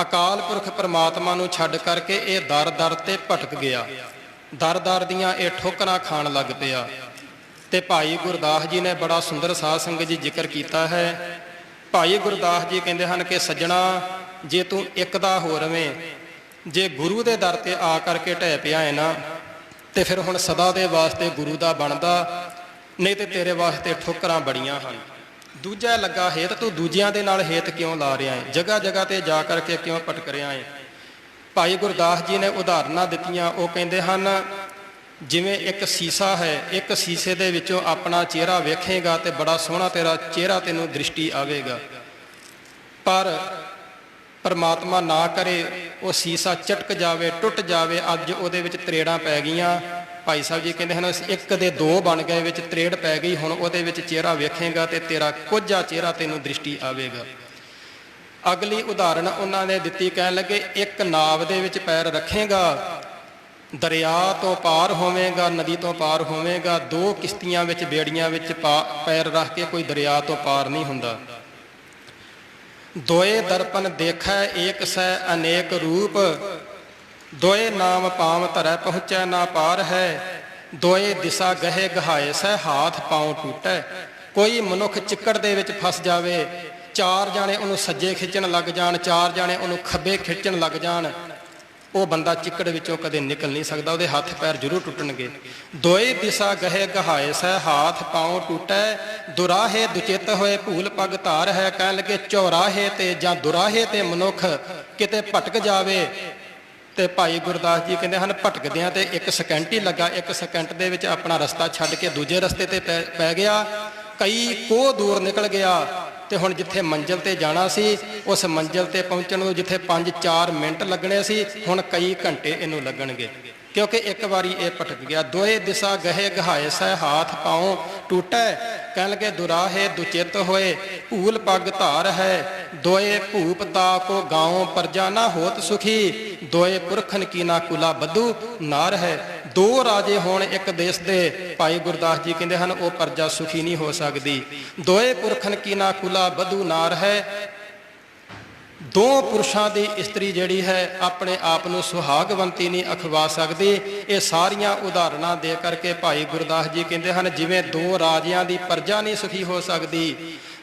ਅਕਾਲ ਪੁਰਖ ਪਰਮਾਤਮਾ ਨੂੰ ਛੱਡ ਕਰਕੇ ਇਹ ਦਰ ਦਰ ਤੇ ਭਟਕ ਗਿਆ, ਦਰ ਦਰ ਦੀਆਂ ਇਹ ਠੋਕਰਾਂ ਖਾਣ ਲੱਗ ਪਿਆ। ਤੇ ਭਾਈ ਗੁਰਦਾਸ ਜੀ ਨੇ ਬੜਾ ਸੁੰਦਰ ਸਾਧ ਸੰਗਤ ਜੀ ਜ਼ਿਕਰ ਕੀਤਾ ਹੈ। ਭਾਈ ਗੁਰਦਾਸ ਜੀ ਕਹਿੰਦੇ ਹਨ ਕਿ ਸੱਜਣਾ ਜੇ ਤੂੰ ਇੱਕ ਦਾ ਹੋ ਰਵੇਂ, ਜੇ ਗੁਰੂ ਦੇ ਦਰ ਤੇ ਆ ਕਰਕੇ ਢਹਿ ਪਿਆ ਹੈ ਨਾ, ਤੇ ਫਿਰ ਹੁਣ ਸਦਾ ਦੇ ਵਾਸਤੇ ਗੁਰੂ ਦਾ ਬਣਦਾ, ਨਹੀਂ ਤੇ ਤੇਰੇ ਵਾਸਤੇ ਠੋਕਰਾਂ ਬੜੀਆਂ ਹਨ। ਦੂਜਾ ਲੱਗਾ ਹੇਤ, ਤੂੰ ਦੂਜਿਆਂ ਦੇ ਨਾਲ ਹੇਤ ਕਿਉਂ ਲਾ ਰਿਹਾ ਹੈ, ਜਗ੍ਹਾ ਜਗ੍ਹਾ ਤੇ ਜਾ ਕਰਕੇ ਕਿਉਂ ਭਟਕ ਰਿਹਾ ਹੈ। ਭਾਈ ਗੁਰਦਾਸ ਜੀ ਨੇ ਉਦਾਹਰਨਾਂ ਦਿੱਤੀਆਂ। ਉਹ ਕਹਿੰਦੇ ਹਨ ਜਿਵੇਂ ਇੱਕ ਸੀਸਾ ਹੈ, ਇੱਕ ਸੀਸੇ ਦੇ ਵਿੱਚੋਂ ਆਪਣਾ ਚਿਹਰਾ ਵੇਖੇਗਾ ਤੇ ਬੜਾ ਸੋਹਣਾ ਤੇਰਾ ਚਿਹਰਾ ਤੈਨੂੰ ਦ੍ਰਿਸ਼ਟੀ ਆਵੇਗਾ, ਪਰ ਪਰਮਾਤਮਾ ਨਾ ਕਰੇ ਉਹ ਸੀਸਾ ਚਟਕ ਜਾਵੇ, ਟੁੱਟ ਜਾਵੇ, ਅੱਜ ਉਹਦੇ ਵਿੱਚ ਤਰੇੜਾਂ ਪੈ ਗਈਆਂ। ਭਾਈ ਸਾਹਿਬ ਜੀ ਕਹਿੰਦੇ ਹਨ ਇੱਕ ਦੇ ਦੋ ਬਣ ਗਏ, ਵਿੱਚ ਤਰੇੜ ਪੈ ਗਈ, ਹੁਣ ਉਹਦੇ ਵਿੱਚ ਚਿਹਰਾ ਵੇਖੇਗਾ ਤੇ ਤੇਰਾ ਕੋਝਾ ਚਿਹਰਾ ਤੈਨੂੰ ਦ੍ਰਿਸ਼ਟੀ ਆਵੇਗਾ। ਅਗਲੀ ਉਦਾਹਰਣ ਉਹਨਾਂ ਨੇ ਦਿੱਤੀ, ਕਹਿਣ ਲੱਗੇ ਇੱਕ ਨਾਵ ਦੇ ਵਿੱਚ ਪੈਰ ਰੱਖੇਗਾ, ਦਰਿਆ ਤੋਂ ਪਾਰ ਹੋਵੇਗਾ, ਨਦੀ ਤੋਂ ਪਾਰ ਹੋਵੇਗਾ, ਦੋ ਕਿਸ਼ਤੀਆਂ ਵਿੱਚ ਬੇੜੀਆਂ ਵਿੱਚ ਪੈਰ ਰੱਖ ਕੇ ਕੋਈ ਦਰਿਆ ਤੋਂ ਪਾਰ ਨਹੀਂ ਹੁੰਦਾ। ਦੋਏ ਦਰਪਨ ਦੇਖੈ ਏਕ ਸੈ ਅਨੇਕ ਰੂਪ, ਦੋਏ ਨਾਮ ਪਾਵ ਧਰੈ ਪਹੁੰਚੈ ਨਾ ਪਾਰ ਹੈ, ਦੋਏ ਦਿਸ਼ਾ ਗਹੇ ਗਹਾਏ ਸੈ ਹਾਥ ਪਾਉ ਟੁੱਟੈ। ਕੋਈ ਮਨੁੱਖ ਚਿੱਕੜ ਦੇ ਵਿੱਚ ਫਸ ਜਾਵੇ, ਚਾਰ ਜਾਣੇ ਉਹਨੂੰ ਸੱਜੇ ਖਿੱਚਣ ਲੱਗ ਜਾਣ, ਚਾਰ ਜਾਣੇ ਉਹਨੂੰ ਖੱਬੇ ਖਿੱਚਣ ਲੱਗ ਜਾਣ, ਉਹ ਬੰਦਾ ਚਿੱਕੜ ਵਿੱਚੋਂ ਕਦੇ ਨਿਕਲ ਨਹੀਂ ਸਕਦਾ, ਉਹਦੇ ਹੱਥ ਪੈਰ ਜ਼ਰੂਰ ਟੁੱਟਣਗੇ। ਦੋਏ ਦਿਸ਼ਾ ਗਹੇ ਗਹਾਏ ਸੈ ਹਾਥ ਪਾਉ ਟੁੱਟੈ, ਦੁਰਾਹੇ ਦੁਚਿੱਤ ਹੋਏ ਭੂਲ ਪਗ ਧਾਰ ਹੈ। ਕਹਿਣ ਲੱਗੇ ਚੌਰਾਹੇ ਤੇ ਜਾਂ ਦੁਰਾਹੇ ਤੇ ਮਨੁੱਖ ਕਿਤੇ ਭਟਕ ਜਾਵੇ, ਤੇ ਭਾਈ ਗੁਰਦਾਸ ਜੀ ਕਹਿੰਦੇ ਹਨ ਭਟਕਦਿਆਂ ਤੇ ਇੱਕ ਸਕਿੰਟ ਹੀ ਲੱਗਾ, ਇੱਕ ਸਕਿੰਟ ਦੇ ਵਿੱਚ ਆਪਣਾ ਰਸਤਾ ਛੱਡ ਕੇ ਦੂਜੇ ਰਸਤੇ ਤੇ ਪੈ ਗਿਆ, ਕਈ ਕੋਹ ਦੂਰ ਨਿਕਲ ਗਿਆ, ਤੇ ਹੁਣ ਜਿੱਥੇ ਮੰਜ਼ਿਲ ਤੇ ਜਾਣਾ ਸੀ ਉਸ ਮੰਜ਼ਿਲ ਤੇ ਪਹੁੰਚਣ ਨੂੰ ਜਿੱਥੇ 5-4 ਮਿੰਟ ਲੱਗਣੇ ਸੀ, ਹੁਣ ਕਈ ਘੰਟੇ ਇਹਨੂੰ ਲੱਗਣਗੇ, ਕਿਉਂਕਿ ਇੱਕ ਵਾਰੀ ਇਹ ਭਟਕ ਗਿਆ। ਦੋਏ ਦਿਸ਼ਾ ਗਹੇ ਗਹਾਏ ਸੈ ਹਾਥ ਪਾਉ ਟੁੱਟੈ, ਕਹਿਣ ਲੱਗੇ ਦੁਰਾਹੇ ਦੁਚਿੱਤ ਹੋਏ ਭੂਲ ਪਗ ਧਾਰ ਹੈ, ਦੋਏ ਭੂਪ ਤਾ ਕੋ ਗਾਉ ਪਰਜਾ ਨਾ ਹੋਤ ਸੁਖੀ, ਦੋਏ ਪੁਰਖਨ ਕੀ ਨਾ ਕੁਲਾ ਬੱਧੂ ਨਾਰ ਹੈ। ਦੋ ਰਾਜੇ ਹੋਣ ਇੱਕ ਦੇਸ਼ ਦੇ, ਭਾਈ ਗੁਰਦਾਸ ਜੀ ਕਹਿੰਦੇ ਹਨ ਉਹ ਪਰਜਾ ਸੁਖੀ ਨਹੀਂ ਹੋ ਸਕਦੀ। ਦੋਏ ਪੁਰਖਨ ਕੀ ਨਾ ਕੁਲਾ ਬੱਧੂ ਨਾਰ ਹੈ, ਦੋ ਪੁਰਸ਼ਾਂ ਦੀ ਇਸਤਰੀ ਜਿਹੜੀ ਹੈ ਆਪਣੇ ਆਪ ਨੂੰ ਸੁਹਾਗਵੰਤੀ ਨਹੀਂ ਅਖਵਾ ਸਕਦੀ। ਇਹ ਸਾਰੀਆਂ ਉਦਾਹਰਨਾਂ ਦੇ ਕਰਕੇ ਭਾਈ ਗੁਰਦਾਸ ਜੀ ਕਹਿੰਦੇ ਹਨ ਜਿਵੇਂ ਦੋ ਰਾਜਿਆਂ ਦੀ ਪਰਜਾ ਨਹੀਂ ਸੁਖੀ ਹੋ ਸਕਦੀ,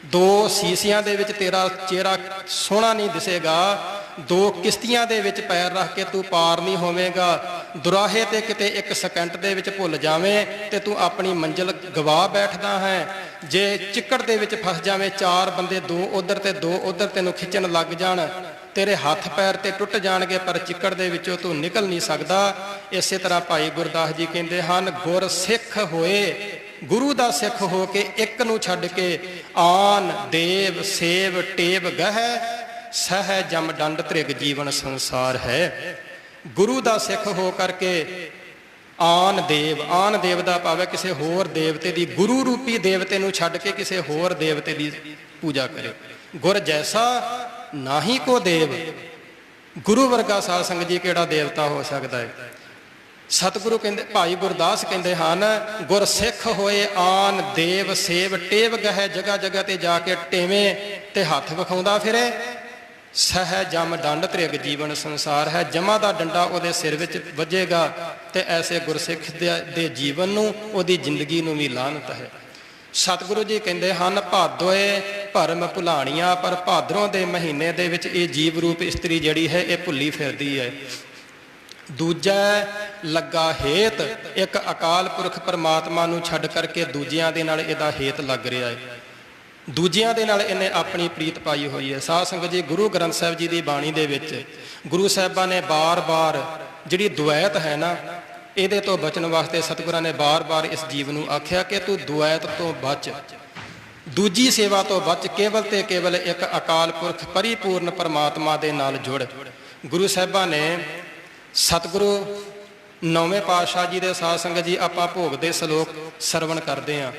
ਦੋ ਸੀਸਿਆਂ ਦੇ ਵਿੱਚ ਤੇਰਾ ਚਿਹਰਾ ਸੋਹਣਾ ਨਹੀਂ ਦਿਸੇਗਾ, ਦੋ ਕਿਸ਼ਤੀਆਂ ਦੇ ਵਿੱਚ ਪੈਰ ਰੱਖ ਕੇ ਤੂੰ ਪਾਰ ਨਹੀਂ ਹੋਵੇਂਗਾ, ਦੁਰਾਹੇ ਤੇ ਕਿਤੇ ਇੱਕ ਸਕਿੰਟ ਦੇ ਵਿੱਚ ਭੁੱਲ ਜਾਵੇਂ ਤੇ ਤੂੰ ਆਪਣੀ ਮੰਜ਼ਿਲ ਗਵਾ ਬੈਠਦਾ ਹੈ, ਜੇ ਚਿੱਕੜ ਦੇ ਵਿੱਚ ਫਸ ਜਾਵੇਂ, 4 ਬੰਦੇ 2 ਉਧਰ ਤੇ 2 ਉਧਰ ਤੈਨੂੰ ਖਿੱਚਣ ਲੱਗ ਜਾਣ, ਤੇਰੇ ਹੱਥ ਪੈਰ ਤੇ ਟੁੱਟ ਜਾਣਗੇ, ਪਰ ਚਿੱਕੜ ਦੇ ਵਿੱਚੋਂ ਤੂੰ ਨਿਕਲ ਨਹੀਂ ਸਕਦਾ। ਇਸੇ ਤਰ੍ਹਾਂ ਭਾਈ ਗੁਰਦਾਸ ਜੀ ਕਹਿੰਦੇ ਹਨ, ਗੁਰ ਸਿੱਖ ਹੋਏ, ਗੁਰੂ ਦਾ ਸਿੱਖ ਹੋ ਕੇ ਇੱਕ ਨੂੰ ਛੱਡ ਕੇ ਆਨ ਦੇਵ ਸੇਵ ਟੇਵ ਗਹਿ ਸਹਿ ਜਮ ਡੰਡ ਤ੍ਰਿਗ ਜੀਵਨ ਸੰਸਾਰ ਹੈ। ਗੁਰੂ ਦਾ ਸਿੱਖ ਹੋ ਕਰਕੇ ਆਨ ਦੇਵ ਦਾ ਭਾਵ ਹੈ ਕਿਸੇ ਹੋਰ ਦੇਵਤੇ ਦੀ, ਗੁਰੂ ਰੂਪੀ ਦੇਵਤੇ ਨੂੰ ਛੱਡ ਕੇ ਕਿਸੇ ਹੋਰ ਦੇਵਤੇ ਦੀ ਪੂਜਾ ਕਰੇ। ਗੁਰ ਜੈਸਾ ਨਾਹੀ ਕੋ ਦੇਵ, ਗੁਰੂ ਵਰਗਾ ਸਾਧ ਸੰਗਤ ਜੀ ਕਿਹੜਾ ਦੇਵਤਾ ਹੋ ਸਕਦਾ ਹੈ। ਸਤਿਗੁਰੂ ਕਹਿੰਦੇ, ਭਾਈ ਗੁਰਦਾਸ ਕਹਿੰਦੇ ਹਨ, ਗੁਰ ਸਿੱਖ ਹੋਏ ਆਨ ਦੇਵ ਸੇਵ ਟੇਵ ਗਹਿ, ਜਗ੍ਹਾ ਜਗ੍ਹਾ ਤੇ ਜਾ ਕੇ ਟੇਵੇਂ ਤੇ ਹੱਥ ਵਿਖਾਉਂਦਾ ਫਿਰੇ। ਸਹਿ ਜਮ ਡੰਡ ਤ੍ਰਿਗ ਜੀਵਨ ਸੰਸਾਰ ਹੈ, ਜਮਾ ਦਾ ਡੰਡਾ ਉਹਦੇ ਸਿਰ ਵਿੱਚ ਵੱਜੇਗਾ ਤੇ ਐਸੇ ਗੁਰਸਿੱਖ ਦੇ ਜੀਵਨ ਨੂੰ, ਉਹਦੀ ਜ਼ਿੰਦਗੀ ਨੂੰ ਵੀ ਲਾਹਨਤ ਹੈ। ਸਤਿਗੁਰੂ ਜੀ ਕਹਿੰਦੇ ਹਨ, ਭਾਦੋਏ ਭਰਮ ਭੁਲਾਣੀਆਂ, ਪਰ ਭਾਦਰੋਂ ਦੇ ਮਹੀਨੇ ਦੇ ਵਿੱਚ ਇਹ ਜੀਵ ਰੂਪ ਇਸਤਰੀ ਜਿਹੜੀ ਹੈ ਇਹ ਭੁੱਲੀ ਫਿਰਦੀ ਹੈ। ਦੂਜਾ ਲੱਗਾ ਹੇਤ, ਇੱਕ ਅਕਾਲ ਪੁਰਖ ਪਰਮਾਤਮਾ ਨੂੰ ਛੱਡ ਕਰਕੇ ਦੂਜਿਆਂ ਦੇ ਨਾਲ ਇਹਦਾ ਹੇਤ ਲੱਗ ਰਿਹਾ ਹੈ, ਦੂਜਿਆਂ ਦੇ ਨਾਲ ਇਹਨੇ ਆਪਣੀ ਪ੍ਰੀਤ ਪਾਈ ਹੋਈ ਹੈ। ਸਾਧ ਸੰਗਤ ਜੀ, ਗੁਰੂ ਗ੍ਰੰਥ ਸਾਹਿਬ ਜੀ ਦੀ ਬਾਣੀ ਦੇ ਵਿੱਚ ਗੁਰੂ ਸਾਹਿਬਾਂ ਨੇ ਬਾਰ-ਬਾਰ ਜਿਹੜੀ ਦੁਐਤ ਹੈ ਨਾ, ਇਹਦੇ ਤੋਂ ਬਚਣ ਵਾਸਤੇ ਸਤਿਗੁਰਾਂ ਨੇ ਬਾਰ-ਬਾਰ ਇਸ ਜੀਵ ਨੂੰ ਆਖਿਆ ਕਿ ਤੂੰ ਦੁਐਤ ਤੋਂ ਬਚ, ਦੂਜੀ ਸੇਵਾ ਤੋਂ ਬਚ, ਕੇਵਲ ਤੇ ਕੇਵਲ ਇੱਕ ਅਕਾਲ ਪੁਰਖ ਪਰਿਪੂਰਨ ਪਰਮਾਤਮਾ ਦੇ ਨਾਲ ਜੁੜ। ਗੁਰੂ ਸਾਹਿਬਾਂ ਨੇ ਸਤਿਗੁਰੂ 9ਵੇਂ ਪਾਤਸ਼ਾਹ ਜੀ ਦੇ ਸਾਧ ਸੰਗਤ ਜੀ ਆਪਾਂ ਭੋਗ ਦੇ ਸ਼ਲੋਕ ਸਰਵਣ ਕਰਦੇ ਹਾਂ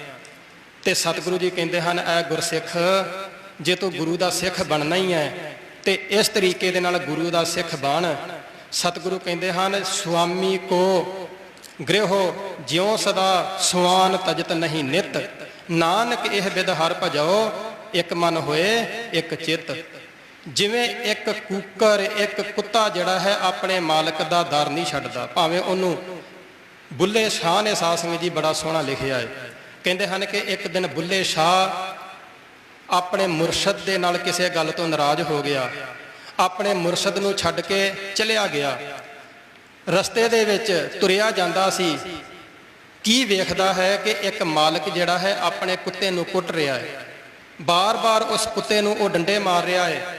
ਤੇ ਸਤਿਗੁਰੂ ਜੀ ਕਹਿੰਦੇ ਹਨ, ਐ ਗੁਰਸਿੱਖ, ਜੇ ਤੂੰ ਗੁਰੂ ਦਾ ਸਿੱਖ ਬਣਨਾ ਹੀ ਹੈ ਤੇ ਇਸ ਤਰੀਕੇ ਦੇ ਨਾਲ ਗੁਰੂ ਦਾ ਸਿੱਖ ਬਣ। ਸਤਿਗੁਰੂ ਕਹਿੰਦੇ ਹਨ, ਸੁਆਮੀ ਕੋ ਗ੍ਰਹਿਓ ਜਿਉ ਸਦਾ ਸੁਆਨ ਤਜਤ ਨਹੀਂ ਨਿਤ, ਨਾਨਕ ਇਹ ਬਿਦ ਹਰ ਭਜੋ ਇੱਕ ਮਨ ਹੋਏ ਇੱਕ ਚਿੱਤ। ਜਿਵੇਂ ਇੱਕ ਕੂਕਰ, ਇੱਕ ਕੁੱਤਾ ਜਿਹੜਾ ਹੈ ਆਪਣੇ ਮਾਲਕ ਦਾ ਦਰ ਨਹੀਂ ਛੱਡਦਾ, ਭਾਵੇਂ ਉਹਨੂੰ ਬੁੱਲੇ ਸ਼ਾਹ ਨੇ ਸਾਧ ਸੰਗਤ ਜੀ ਬੜਾ ਸੋਹਣਾ ਲਿਖਿਆ ਹੈ। ਕਹਿੰਦੇ ਹਨ ਕਿ ਇੱਕ ਦਿਨ ਬੁੱਲੇ ਸ਼ਾਹ ਆਪਣੇ ਮੁਰਸ਼ਦ ਦੇ ਨਾਲ ਕਿਸੇ ਗੱਲ ਤੋਂ ਨਾਰਾਜ਼ ਹੋ ਗਿਆ, ਆਪਣੇ ਮੁਰਸ਼ਦ ਨੂੰ ਛੱਡ ਕੇ ਚਲਿਆ ਗਿਆ। ਰਸਤੇ ਦੇ ਵਿੱਚ ਤੁਰਿਆ ਜਾਂਦਾ ਸੀ, ਕੀ ਵੇਖਦਾ ਹੈ ਕਿ ਇੱਕ ਮਾਲਕ ਜਿਹੜਾ ਹੈ ਆਪਣੇ ਕੁੱਤੇ ਨੂੰ ਕੁੱਟ ਰਿਹਾ ਹੈ, ਬਾਰ-ਬਾਰ ਉਸ ਕੁੱਤੇ ਨੂੰ ਉਹ ਡੰਡੇ ਮਾਰ ਰਿਹਾ ਹੈ।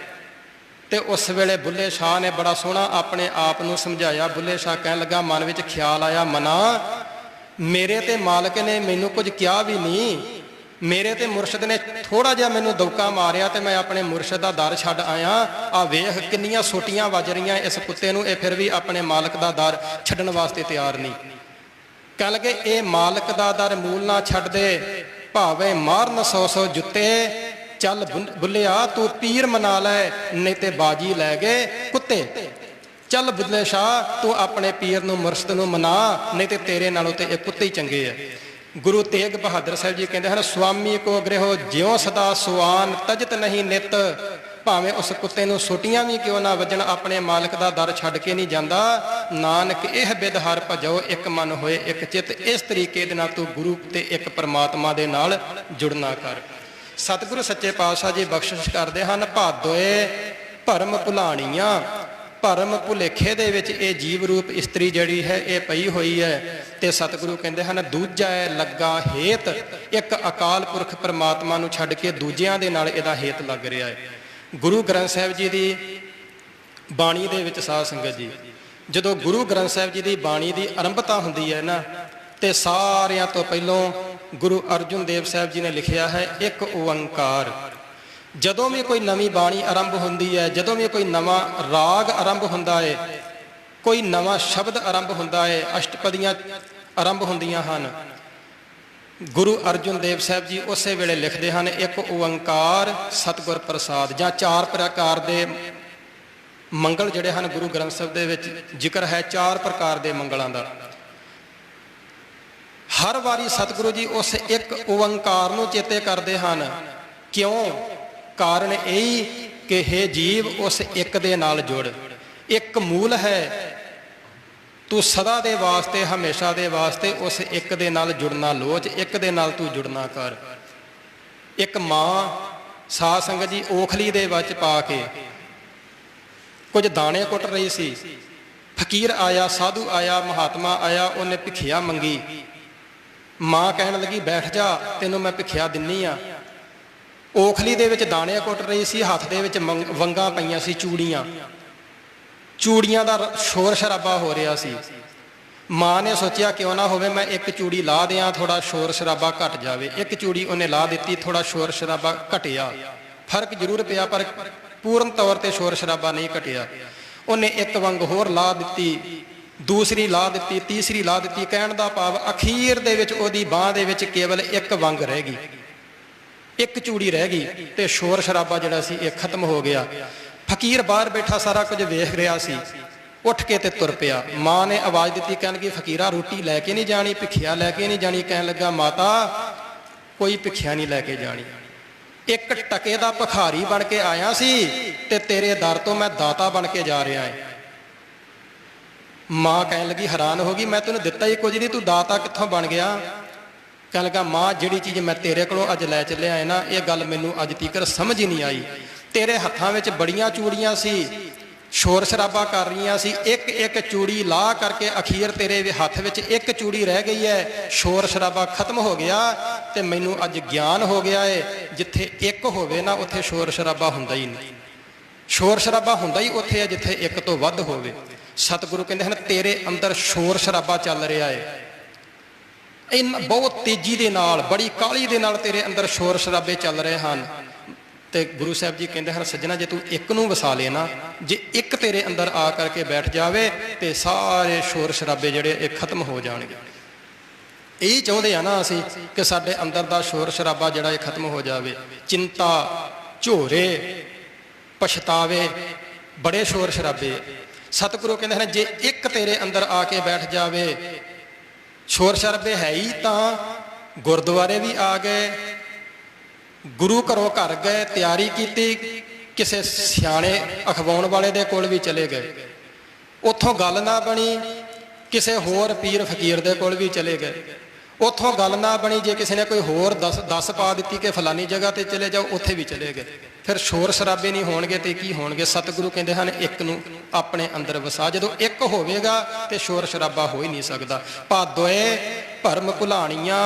ਤੇ ਉਸ ਵੇਲੇ ਬੁੱਲੇ ਸ਼ਾਹ ਨੇ ਬੜਾ ਸੋਹਣਾ ਆਪਣੇ ਆਪ ਨੂੰ ਸਮਝਾਇਆ। ਬੁੱਲੇ ਸ਼ਾਹ ਕਹਿਣ ਲੱਗਾ, ਮਨ ਵਿੱਚ ਖਿਆਲ ਆਇਆ, ਮਨਾ ਮੇਰੇ ਤੇ ਮਾਲਕ ਨੇ ਮੈਨੂੰ ਕੁਝ ਕਿਹਾ ਵੀ ਨਹੀਂ, ਮੇਰੇ ਤੇ ਮੁਰਸ਼ਦ ਨੇ ਥੋੜਾ ਜਿਹਾ ਮੈਨੂੰ ਦੌਕਾ ਮਾਰਿਆ ਤੇ ਮੈਂ ਆਪਣੇ ਮੁਰਸ਼ਦ ਦਾ ਦਰ ਛੱਡ ਆਇਆ। ਆ ਵੇਖ ਕਿੰਨੀਆਂ ਸੋਟੀਆਂ ਵੱਜ ਰਹੀਆਂ ਇਸ ਕੁੱਤੇ ਨੂੰ, ਇਹ ਫਿਰ ਵੀ ਆਪਣੇ ਮਾਲਕ ਦਾ ਦਰ ਛੱਡਣ ਵਾਸਤੇ ਤਿਆਰ ਨਹੀਂ। ਕਹਿਣ ਲੱਗੇ, ਇਹ ਮਾਲਕ ਦਾ ਦਰ ਮੂਲ ਨਾ ਛੱਡ ਦੇ, ਭਾਵੇਂ ਮਾਰਨ 100 ਜੁੱਤੇ, ਚੱਲ ਬੁੱਲਿਆ ਤੂੰ ਪੀਰ ਮਨਾ ਲੈ, ਨਹੀਂ ਤੇ ਬਾਜੀ ਲੈ ਗਏ ਕੁੱਤੇ। ਚੱਲ ਬੁੱਲੇ ਸ਼ਾਹ, ਤੂੰ ਆਪਣੇ ਪੀਰ ਨੂੰ ਮੁਰਸ਼ਦ ਨੂੰ ਮਨਾ, ਨਹੀਂ ਤੇ ਤੇਰੇ ਨਾਲੋਂ ਤੇ ਇਹ ਕੁੱਤੇ ਹੀ ਚੰਗੇ ਆ। ਗੁਰੂ ਤੇਗ ਬਹਾਦਰ ਸਾਹਿਬ ਜੀ ਕਹਿੰਦੇ ਹਨ, ਸੁਆਮੀ ਕੋ ਗ੍ਰਹਿਓ ਜਿਉ ਸਦਾ ਸੁਆਨ ਤਜਤ ਨਹੀਂ ਨਿਤ, ਭਾਵੇਂ ਉਸ ਕੁੱਤੇ ਨੂੰ ਸੋਟੀਆਂ ਵੀ ਕਿਉਂ ਨਾ ਵੱਜਣ, ਆਪਣੇ ਮਾਲਕ ਦਾ ਦਰ ਛੱਡ ਕੇ ਨਹੀਂ ਜਾਂਦਾ। ਨਾਨਕ ਇਹ ਬਿਦ ਹਰ ਭਜੋ ਇੱਕ ਮਨ ਹੋਏ ਇੱਕ ਚਿੱਤ। ਇਸ ਤਰੀਕੇ ਦੇ ਨਾਲ ਤੂੰ ਗੁਰੂ ਤੇ ਇੱਕ ਪਰਮਾਤਮਾ ਦੇ ਨਾਲ ਜੁੜਨਾ ਕਰ। ਸਤਿਗੁਰੂ ਸੱਚੇ ਪਾਤਸ਼ਾਹ ਜੀ ਬਖਸ਼ਿਸ਼ ਕਰਦੇ ਹਨ, ਭਾਦੋਏ ਭਰਮ ਭੁਲਾਣੀਆਂ, ਭਰਮ ਭੁਲੇਖੇ ਦੇ ਵਿੱਚ ਇਹ ਜੀਵ ਰੂਪ ਇਸਤਰੀ ਜਿਹੜੀ ਹੈ ਇਹ ਪਈ ਹੋਈ ਹੈ। ਤੇ ਸਤਿਗੁਰੂ ਕਹਿੰਦੇ ਹਨ, ਦੂਜਾ ਲੱਗਾ ਹੇਤ, ਇੱਕ ਅਕਾਲ ਪੁਰਖ ਪਰਮਾਤਮਾ ਨੂੰ ਛੱਡ ਕੇ ਦੂਜਿਆਂ ਦੇ ਨਾਲ ਇਹਦਾ ਹੇਤ ਲੱਗ ਰਿਹਾ ਹੈ। ਗੁਰੂ ਗ੍ਰੰਥ ਸਾਹਿਬ ਜੀ ਦੀ ਬਾਣੀ ਦੇ ਵਿੱਚ ਸਾਧ ਸੰਗਤ ਜੀ, ਜਦੋਂ ਗੁਰੂ ਗ੍ਰੰਥ ਸਾਹਿਬ ਜੀ ਦੀ ਬਾਣੀ ਦੀ ਆਰੰਭਤਾ ਹੁੰਦੀ ਹੈ ਨਾ, ਤੇ ਸਾਰਿਆਂ ਤੋਂ ਪਹਿਲੋਂ ਗੁਰੂ ਅਰਜਨ ਦੇਵ ਸਾਹਿਬ ਜੀ ਨੇ ਲਿਖਿਆ ਹੈ, ਇੱਕ ਓੰਕਾਰ। ਜਦੋਂ ਵੀ ਕੋਈ ਨਵੀਂ ਬਾਣੀ ਆਰੰਭ ਹੁੰਦੀ ਹੈ, ਜਦੋਂ ਵੀ ਕੋਈ ਨਵਾਂ ਰਾਗ ਆਰੰਭ ਹੁੰਦਾ ਹੈ, ਕੋਈ ਨਵਾਂ ਸ਼ਬਦ ਆਰੰਭ ਹੁੰਦਾ ਹੈ, ਅਸ਼ਟਪਦੀਆਂ ਆਰੰਭ ਹੁੰਦੀਆਂ ਹਨ, ਗੁਰੂ ਅਰਜਨ ਦੇਵ ਸਾਹਿਬ ਜੀ ਉਸੇ ਵੇਲੇ ਲਿਖਦੇ ਹਨ, ਇੱਕ ਓੰਕਾਰ ਸਤਿਗੁਰ ਪ੍ਰਸਾਦ। ਜਾਂ 4 ਪ੍ਰਕਾਰ ਦੇ ਮੰਗਲ ਜਿਹੜੇ ਹਨ ਗੁਰੂ ਗ੍ਰੰਥ ਸਾਹਿਬ ਦੇ ਵਿੱਚ ਜ਼ਿਕਰ ਹੈ, 4 ਪ੍ਰਕਾਰ ਦੇ ਮੰਗਲਾਂ ਦਾ। ਹਰ ਵਾਰੀ ਸਤਿਗੁਰੂ ਜੀ ਉਸ ਇੱਕ ਓੰਕਾਰ ਨੂੰ ਚੇਤੇ ਕਰਦੇ ਹਨ। ਕਿਉਂ? ਕਾਰਨ ਇਹ ਕਿ ਹੇ ਜੀਵ, ਉਸ ਇੱਕ ਦੇ ਨਾਲ ਜੁੜ। ਇੱਕ ਮੂਲ ਹੈ, ਤੂੰ ਸਦਾ ਦੇ ਵਾਸਤੇ, ਹਮੇਸ਼ਾ ਦੇ ਵਾਸਤੇ ਉਸ ਇੱਕ ਦੇ ਨਾਲ ਜੁੜਨਾ ਲੋਚ, ਇੱਕ ਦੇ ਨਾਲ ਤੂੰ ਜੁੜਨਾ ਕਰ। ਇੱਕ ਮਾਂ ਸਾਧ ਸੰਗਤ ਜੀ ਔਖਲੀ ਦੇ ਵਿੱਚ ਪਾ ਕੇ ਕੁਝ ਦਾਣੇ ਕੁੱਟ ਰਹੀ ਸੀ। ਫਕੀਰ ਆਇਆ, ਸਾਧੂ ਆਇਆ, ਮਹਾਤਮਾ ਆਇਆ, ਉਹਨੇ ਭਿੱਖਿਆ ਮੰਗੀ। ਮਾਂ ਕਹਿਣ ਲੱਗੀ ਬੈਠ ਜਾ, ਤੈਨੂੰ ਮੈਂ ਭਿੱਖਿਆ ਦਿੰਨੀ ਆ। ਓਖਲੀ ਦੇ ਵਿੱਚ ਦਾਣੇ ਕੁੱਟ ਰਹੀ ਸੀ, ਹੱਥ ਦੇ ਵਿੱਚ ਵੰਗਾਂ ਪਈਆਂ ਸੀ, ਚੂੜੀਆਂ, ਚੂੜੀਆਂ ਦਾ ਸ਼ੋਰ ਸ਼ਰਾਬਾ ਹੋ ਰਿਹਾ ਸੀ। ਮਾਂ ਨੇ ਸੋਚਿਆ ਕਿਉਂ ਨਾ ਹੋਵੇ ਮੈਂ ਇੱਕ ਚੂੜੀ ਲਾ ਦਿਆਂ, ਥੋੜਾ ਸ਼ੋਰ ਸ਼ਰਾਬਾ ਘਟ ਜਾਵੇ। ਇੱਕ ਚੂੜੀ ਉਹਨੇ ਲਾ ਦਿੱਤੀ, ਥੋੜਾ ਸ਼ੋਰ ਸ਼ਰਾਬਾ ਘਟਿਆ, ਫਰਕ ਜ਼ਰੂਰ ਪਿਆ ਪਰ ਪੂਰਨ ਤੌਰ ਤੇ ਸ਼ੋਰ ਸ਼ਰਾਬਾ ਨਹੀਂ ਘਟਿਆ। ਉਹਨੇ ਇੱਕ ਵੰਗ ਹੋਰ ਲਾ ਦਿੱਤੀ, ਦੂਸਰੀ ਲਾ ਦਿੱਤੀ, ਤੀਸਰੀ ਲਾ ਦਿੱਤੀ। ਕਹਿਣ ਦਾ ਭਾਵ ਅਖੀਰ ਦੇ ਵਿੱਚ ਉਹਦੀ ਬਾਂਹ ਦੇ ਵਿੱਚ ਕੇਵਲ ਇੱਕ ਵੰਗ ਰਹਿ ਗਈ, ਇੱਕ ਚੂੜੀ ਰਹਿ ਗਈ ਤੇ ਸ਼ੋਰ ਸ਼ਰਾਬਾ ਜਿਹੜਾ ਸੀ ਇਹ ਖਤਮ ਹੋ ਗਿਆ। ਫਕੀਰ ਬਾਹਰ ਬੈਠਾ ਸਾਰਾ ਕੁਝ ਵੇਖ ਰਿਹਾ ਸੀ, ਉੱਠ ਕੇ ਤੇ ਤੁਰ ਪਿਆ। ਮਾਂ ਨੇ ਆਵਾਜ਼ ਦਿੱਤੀ, ਕਹਿਣ ਲੱਗੀ ਫਕੀਰਾ ਰੋਟੀ ਲੈ ਕੇ ਨਹੀਂ ਜਾਣੀ, ਭਿੱਖਿਆ ਲੈ ਕੇ ਨਹੀਂ ਜਾਣੀ? ਕਹਿਣ ਲੱਗਾ ਮਾਤਾ ਕੋਈ ਭਿੱਖਿਆ ਨਹੀਂ ਲੈ ਕੇ ਜਾਣੀ, ਇੱਕ ਟਕੇ ਦਾ ਭਿਖਾਰੀ ਬਣ ਕੇ ਆਇਆ ਸੀ ਤੇ ਤੇਰੇ ਦਰ ਤੋਂ ਮੈਂ ਦਾਤਾ ਬਣ ਕੇ ਜਾ ਰਿਹਾ ਹਾਂ। ਮਾਂ ਕਹਿਣ ਲੱਗੀ ਹੈਰਾਨ ਹੋ ਗਈ, ਮੈਂ ਤੈਨੂੰ ਦਿੱਤਾ ਹੀ ਕੁਝ ਨਹੀਂ, ਤੂੰ ਦਾਤਾ ਕਿੱਥੋਂ ਬਣ ਗਿਆ? ਕਹਿਣ ਲੱਗਾ ਮਾਂ ਜਿਹੜੀ ਚੀਜ਼ ਮੈਂ ਤੇਰੇ ਕੋਲੋਂ ਅੱਜ ਲੈ ਚੱਲਿਆ ਹੈ ਨਾ, ਇਹ ਗੱਲ ਮੈਨੂੰ ਅੱਜ ਤੀਕਰ ਸਮਝ ਹੀ ਨਹੀਂ ਆਈ। ਤੇਰੇ ਹੱਥਾਂ ਵਿੱਚ ਬੜੀਆਂ ਚੂੜੀਆਂ ਸੀ, ਸ਼ੋਰ ਸ਼ਰਾਬਾ ਕਰ ਰਹੀਆਂ ਸੀ, ਇੱਕ ਇੱਕ ਚੂੜੀ ਲਾ ਕਰਕੇ ਅਖੀਰ ਤੇਰੇ ਹੱਥ ਵਿੱਚ ਇੱਕ ਚੂੜੀ ਰਹਿ ਗਈ ਹੈ, ਸ਼ੋਰ ਸ਼ਰਾਬਾ ਖਤਮ ਹੋ ਗਿਆ ਤੇ ਮੈਨੂੰ ਅੱਜ ਗਿਆਨ ਹੋ ਗਿਆ ਹੈ ਜਿੱਥੇ ਇੱਕ ਹੋਵੇ ਨਾ ਉੱਥੇ ਸ਼ੋਰ ਸ਼ਰਾਬਾ ਹੁੰਦਾ ਹੀ ਨਹੀਂ। ਸ਼ੋਰ ਸ਼ਰਾਬਾ ਹੁੰਦਾ ਹੀ ਉੱਥੇ ਹੈ ਜਿੱਥੇ ਇੱਕ ਤੋਂ ਵੱਧ ਹੋਵੇ। ਸਤਿਗੁਰੂ ਕਹਿੰਦੇ ਹਨ ਤੇਰੇ ਅੰਦਰ ਸ਼ੋਰ ਸ਼ਰਾਬਾ ਚੱਲ ਰਿਹਾ ਹੈ, ਬਹੁਤ ਤੇਜ਼ੀ ਦੇ ਨਾਲ, ਬੜੀ ਕਾਹਲੀ ਦੇ ਨਾਲ ਤੇਰੇ ਅੰਦਰ ਸ਼ੋਰ ਸ਼ਰਾਬੇ ਚੱਲ ਰਹੇ ਹਨ। ਤੇ ਗੁਰੂ ਸਾਹਿਬ ਜੀ ਕਹਿੰਦੇ ਹਨ ਸੱਜਣਾ ਜੇ ਤੂੰ ਇੱਕ ਨੂੰ ਵਸਾ ਲੈ ਨਾ, ਜੇ ਇੱਕ ਤੇਰੇ ਅੰਦਰ ਆ ਕਰਕੇ ਬੈਠ ਜਾਵੇ ਤੇ ਸਾਰੇ ਸ਼ੋਰ ਸ਼ਰਾਬੇ ਜਿਹੜੇ ਇਹ ਖਤਮ ਹੋ ਜਾਣਗੇ। ਇਹੀ ਚਾਹੁੰਦੇ ਆ ਨਾ ਅਸੀਂ ਕਿ ਸਾਡੇ ਅੰਦਰ ਦਾ ਸ਼ੋਰ ਸ਼ਰਾਬਾ ਜਿਹੜਾ ਇਹ ਖਤਮ ਹੋ ਜਾਵੇ। ਚਿੰਤਾ, ਝੋਰੇ, ਪਛਤਾਵੇ, ਬੜੇ ਸ਼ੋਰ ਸ਼ਰਾਬੇ। ਸਤਿਗੁਰੂ ਕਹਿੰਦੇ ਹਨ ਜੇ ਇੱਕ ਤੇਰੇ ਅੰਦਰ ਆ ਕੇ ਬੈਠ ਜਾਵੇ, ਸ਼ੋਰ ਸ਼ਰਾਬੇ ਹੈ ਹੀ ਤਾਂ ਗੁਰਦੁਆਰੇ ਵੀ ਆ ਗਏ, ਗੁਰੂ ਘਰੋਂ ਘਰ ਗਏ, ਤਿਆਰੀ ਕੀਤੀ, ਕਿਸੇ ਸਿਆਣੇ ਅਖਵਾਉਣ ਵਾਲੇ ਦੇ ਕੋਲ ਵੀ ਚਲੇ ਗਏ, ਉੱਥੋਂ ਗੱਲ ਨਾ ਬਣੀ, ਕਿਸੇ ਹੋਰ ਪੀਰ ਫਕੀਰ ਦੇ ਕੋਲ ਵੀ ਚਲੇ ਗਏ, ਉੱਥੋਂ ਗੱਲ ਨਾ ਬਣੀ, ਜੇ ਕਿਸੇ ਨੇ ਕੋਈ ਹੋਰ ਦੱਸ ਪਾ ਦਿੱਤੀ ਕਿ ਫਲਾਨੀ ਜਗ੍ਹਾ ਤੇ ਚਲੇ ਜਾਓ, ਉੱਥੇ ਵੀ ਚਲੇ ਗਏ। ਫਿਰ ਸ਼ੋਰ ਸ਼ਰਾਬੇ ਨਹੀਂ ਹੋਣਗੇ ਤੇ ਕੀ ਹੋਣਗੇ? ਸਤਿਗੁਰੂ ਕਹਿੰਦੇ ਹਨ ਇੱਕ ਨੂੰ ਆਪਣੇ ਅੰਦਰ ਵਸਾ। ਜਦੋਂ ਇੱਕ ਹੋਵੇਗਾ ਤੇ ਸ਼ੋਰ ਸ਼ਰਾਬਾ ਹੋ ਹੀ ਨਹੀਂ ਸਕਦਾ। ਭਾਦੋਏ ਭਰਮ ਭੁਲਾਣੀਆਂ